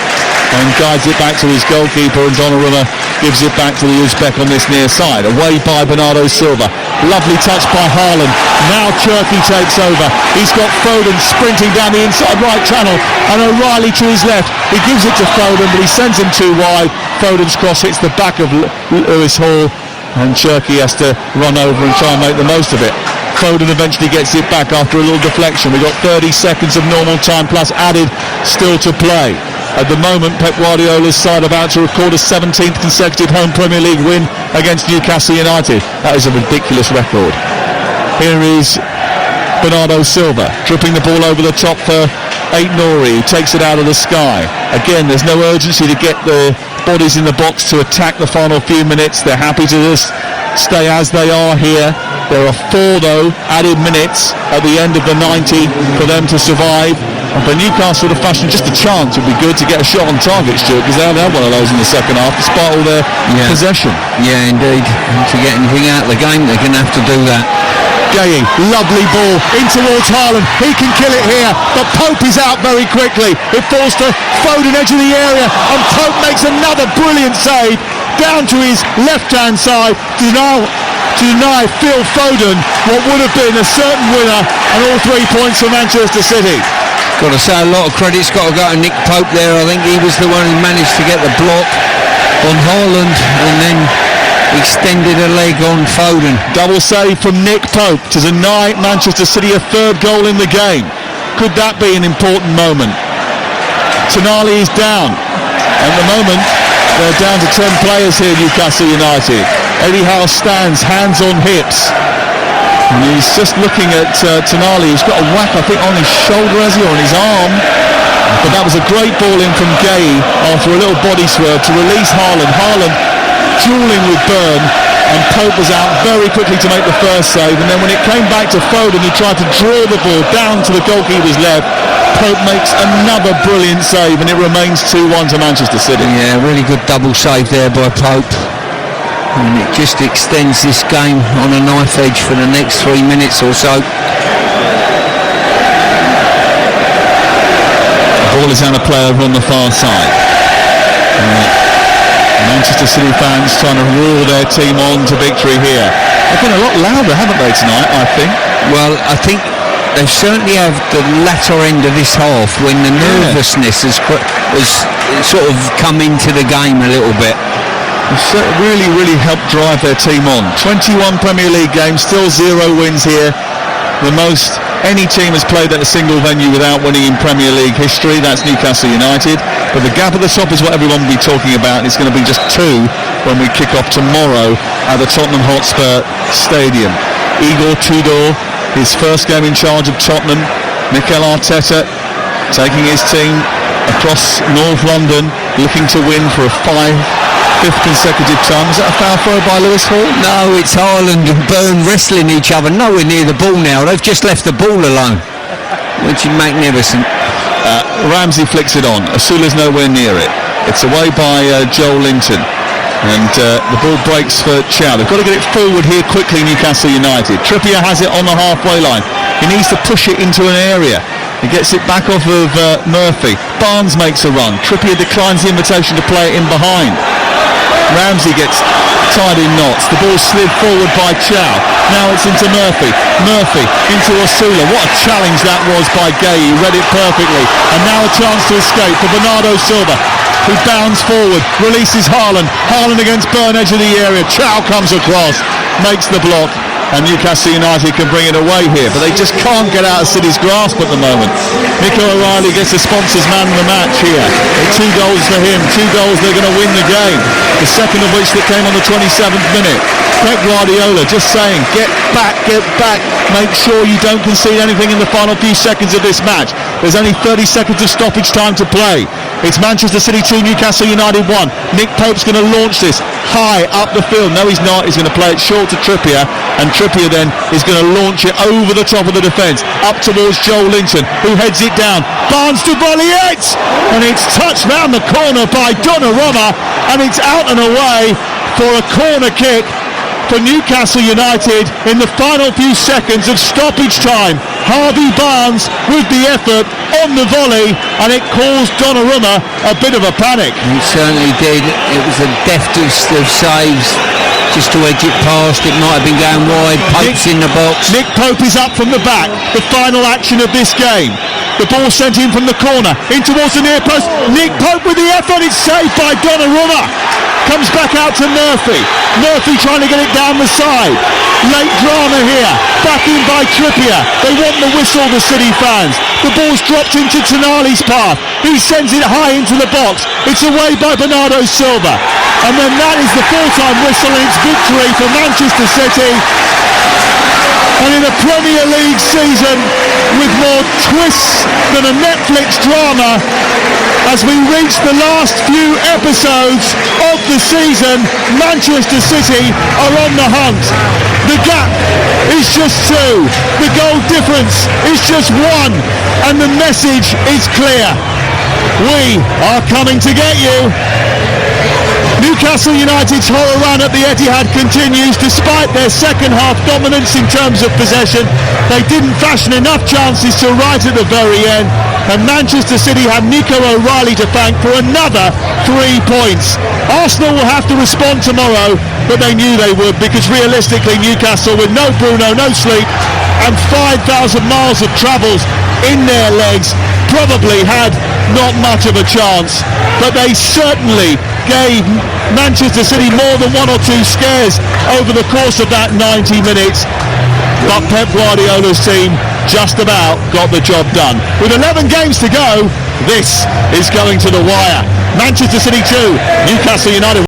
Speaker 1: and guides it back to his goalkeeper, and Donnarumma gives it back to the Uzbek on this near side. Away by Bernardo Silva. Lovely touch by Haaland. Now Cherki takes over. He's got Foden sprinting down the inside right channel, and O'Reilly to his left. He gives it to Foden, but he sends him too wide. Foden's cross hits the back of Lewis Hall, and Cherki has to run over and try and make the most of it. Foden eventually gets it back after a little deflection. We've got 30 seconds of normal time plus added still to play. At the moment, Pep Guardiola's side about to record a 17th consecutive home Premier League win against Newcastle United. That is a ridiculous record. Here is Bernardo Silva dripping the ball over the top for Aït-Nouri, who takes it out of the sky. Again, there's no urgency to get the bodies in the box to attack the final few minutes. They're happy to just stay as they are here. There are 4, though, added minutes at the end of the 90 for them to survive. And for Newcastle to fashion just a chance would be good to get a shot on target, Stuart, because they haven't had one of those in the second half, despite all their possession.
Speaker 2: Yeah, indeed. And to get anything out of the game, they're going to have to do that.
Speaker 1: Gay, lovely ball in towards Haaland. He can kill it here, but Pope is out very quickly. It falls to Foden, edge of the area, and Pope makes another brilliant save down to his left-hand side to deny Phil Foden what would have been a certain winner, and all 3 points for Manchester City.
Speaker 2: Got to say, a lot of credit's got to go to Nick Pope there. I think he was the one who managed to get the block on Haaland and then extended a leg on Foden.
Speaker 1: Double save from Nick Pope to deny Manchester City a 3rd goal in the game. Could that be an important moment? Tonali is down. At the moment, they're down to 10 players here, Newcastle United. Eddie Howe stands, hands on hips. And he's just looking at Tonali. He's got a whack, I think, on his shoulder, has he, or on his arm. But that was a great ball in from Gay after a little body swerve to release Haaland. Haaland dueling with Byrne, and Pope was out very quickly to make the first save. And then when it came back to Foden, he tried to draw the ball down to the goalkeeper's left. Pope makes another brilliant save, and it remains 2-1 to Manchester City.
Speaker 2: Yeah, really good double save there by Pope. And it just extends this game on a knife edge for the next 3 minutes or so.
Speaker 1: The ball is on a player over on the far side. Manchester City fans trying to roar their team on to victory here. They've been a lot louder, haven't they, tonight, I think?
Speaker 2: Well, I think they certainly have the latter end of this half when the nervousness has sort of come into the game a little bit.
Speaker 1: It's really helped drive their team on. 21 Premier League games, still 0 wins here. The most any team has played at a single venue without winning in Premier League history. That's Newcastle United. But the gap at the top is what everyone will be talking about, and it's going to be just 2 when we kick off tomorrow at the Tottenham Hotspur Stadium. Igor Tudor, his first game in charge of Tottenham. Mikel Arteta taking his team across North London, looking to win for a 5th consecutive time. Is that a foul throw by Lewis Hall?
Speaker 2: No, it's Haaland and Byrne wrestling each other, nowhere near the ball now. They've just left the ball alone, which is magnificent.
Speaker 1: Ramsey flicks it on. Asula's nowhere near it. It's away by Joel Linton, and the ball breaks for Chow. They've got to get it forward here quickly, Newcastle United. Trippier has it on the halfway line. He needs to push it into an area. He gets it back off of Murphy. Barnes makes a run. Trippier declines the invitation to play it in behind. Ramsey gets tied in knots. The ball slid forward by Chow. Now it's into Murphy. Murphy into Asula. What a challenge that was by Gay. He read it perfectly. And now a chance to escape for Bernardo Silva, who bounds forward, releases Haaland. Haaland against Byrne, edge of the area. Chow comes across, makes the block. And Newcastle United can bring it away here, but they just can't get out of City's grasp at the moment. Nico O'Reilly gets the sponsors man of the match here. 2 goals for him, 2 goals, they're going to win the game. The second of which that came on the 27th minute. Pep Guardiola just saying, get back, make sure you don't concede anything in the final few seconds of this match. There's only 30 seconds of stoppage time to play. It's Manchester City 2, Newcastle United 1. Nick Pope's going to launch this high up the field. No, he's not. He's going to play it short to Trippier, and Trippier then is going to launch it over the top of the defence, up towards Joel Linton, who heads it down. Barnes to volley it! And it's touched round the corner by Donnarumma, and it's out and away for a corner kick for Newcastle United in the final few seconds of stoppage time. Harvey Barnes with the effort on the volley, and it caused Donnarumma a bit of a panic.
Speaker 2: He certainly did. It was the deftest of saves just to edge it past. It might have been going wide. Pope's in the box.
Speaker 1: Nick Pope is up from the back. The final action of this game. The ball sent in from the corner in towards the near post. Nick Pope with the effort. It's saved by Donnarumma. comes back out to Murphy. Murphy trying to get it down the side. Late drama here. Back in by Trippier. They want the whistle, the City fans. The ball's dropped into Tonali's path. He sends it high into the box. It's away by Bernardo Silva. And then that is the full-time whistle, and it's victory for Manchester City. And in a Premier League season with more twists than a Netflix drama, as we reach the last few episodes of the season, Manchester City are on the hunt. The gap is just 2. The goal difference is just 1. And the message is clear. We are coming to get you. Newcastle United's horror run at the Etihad continues. Despite their second half dominance in terms of possession, they didn't fashion enough chances till right at the very end, and Manchester City have Nico O'Reilly to thank for another 3 points. Arsenal will have to respond tomorrow, but they knew they would, because realistically Newcastle, with no Bruno, no sleep, and 5,000 miles of travels in their legs, probably had not much of a chance. But they certainly gave Manchester City more than 1 or 2 scares over the course of that 90 minutes. But Pep Guardiola's team just about got the job done. With 11 games to go, this is going to the wire. Manchester City 2, Newcastle United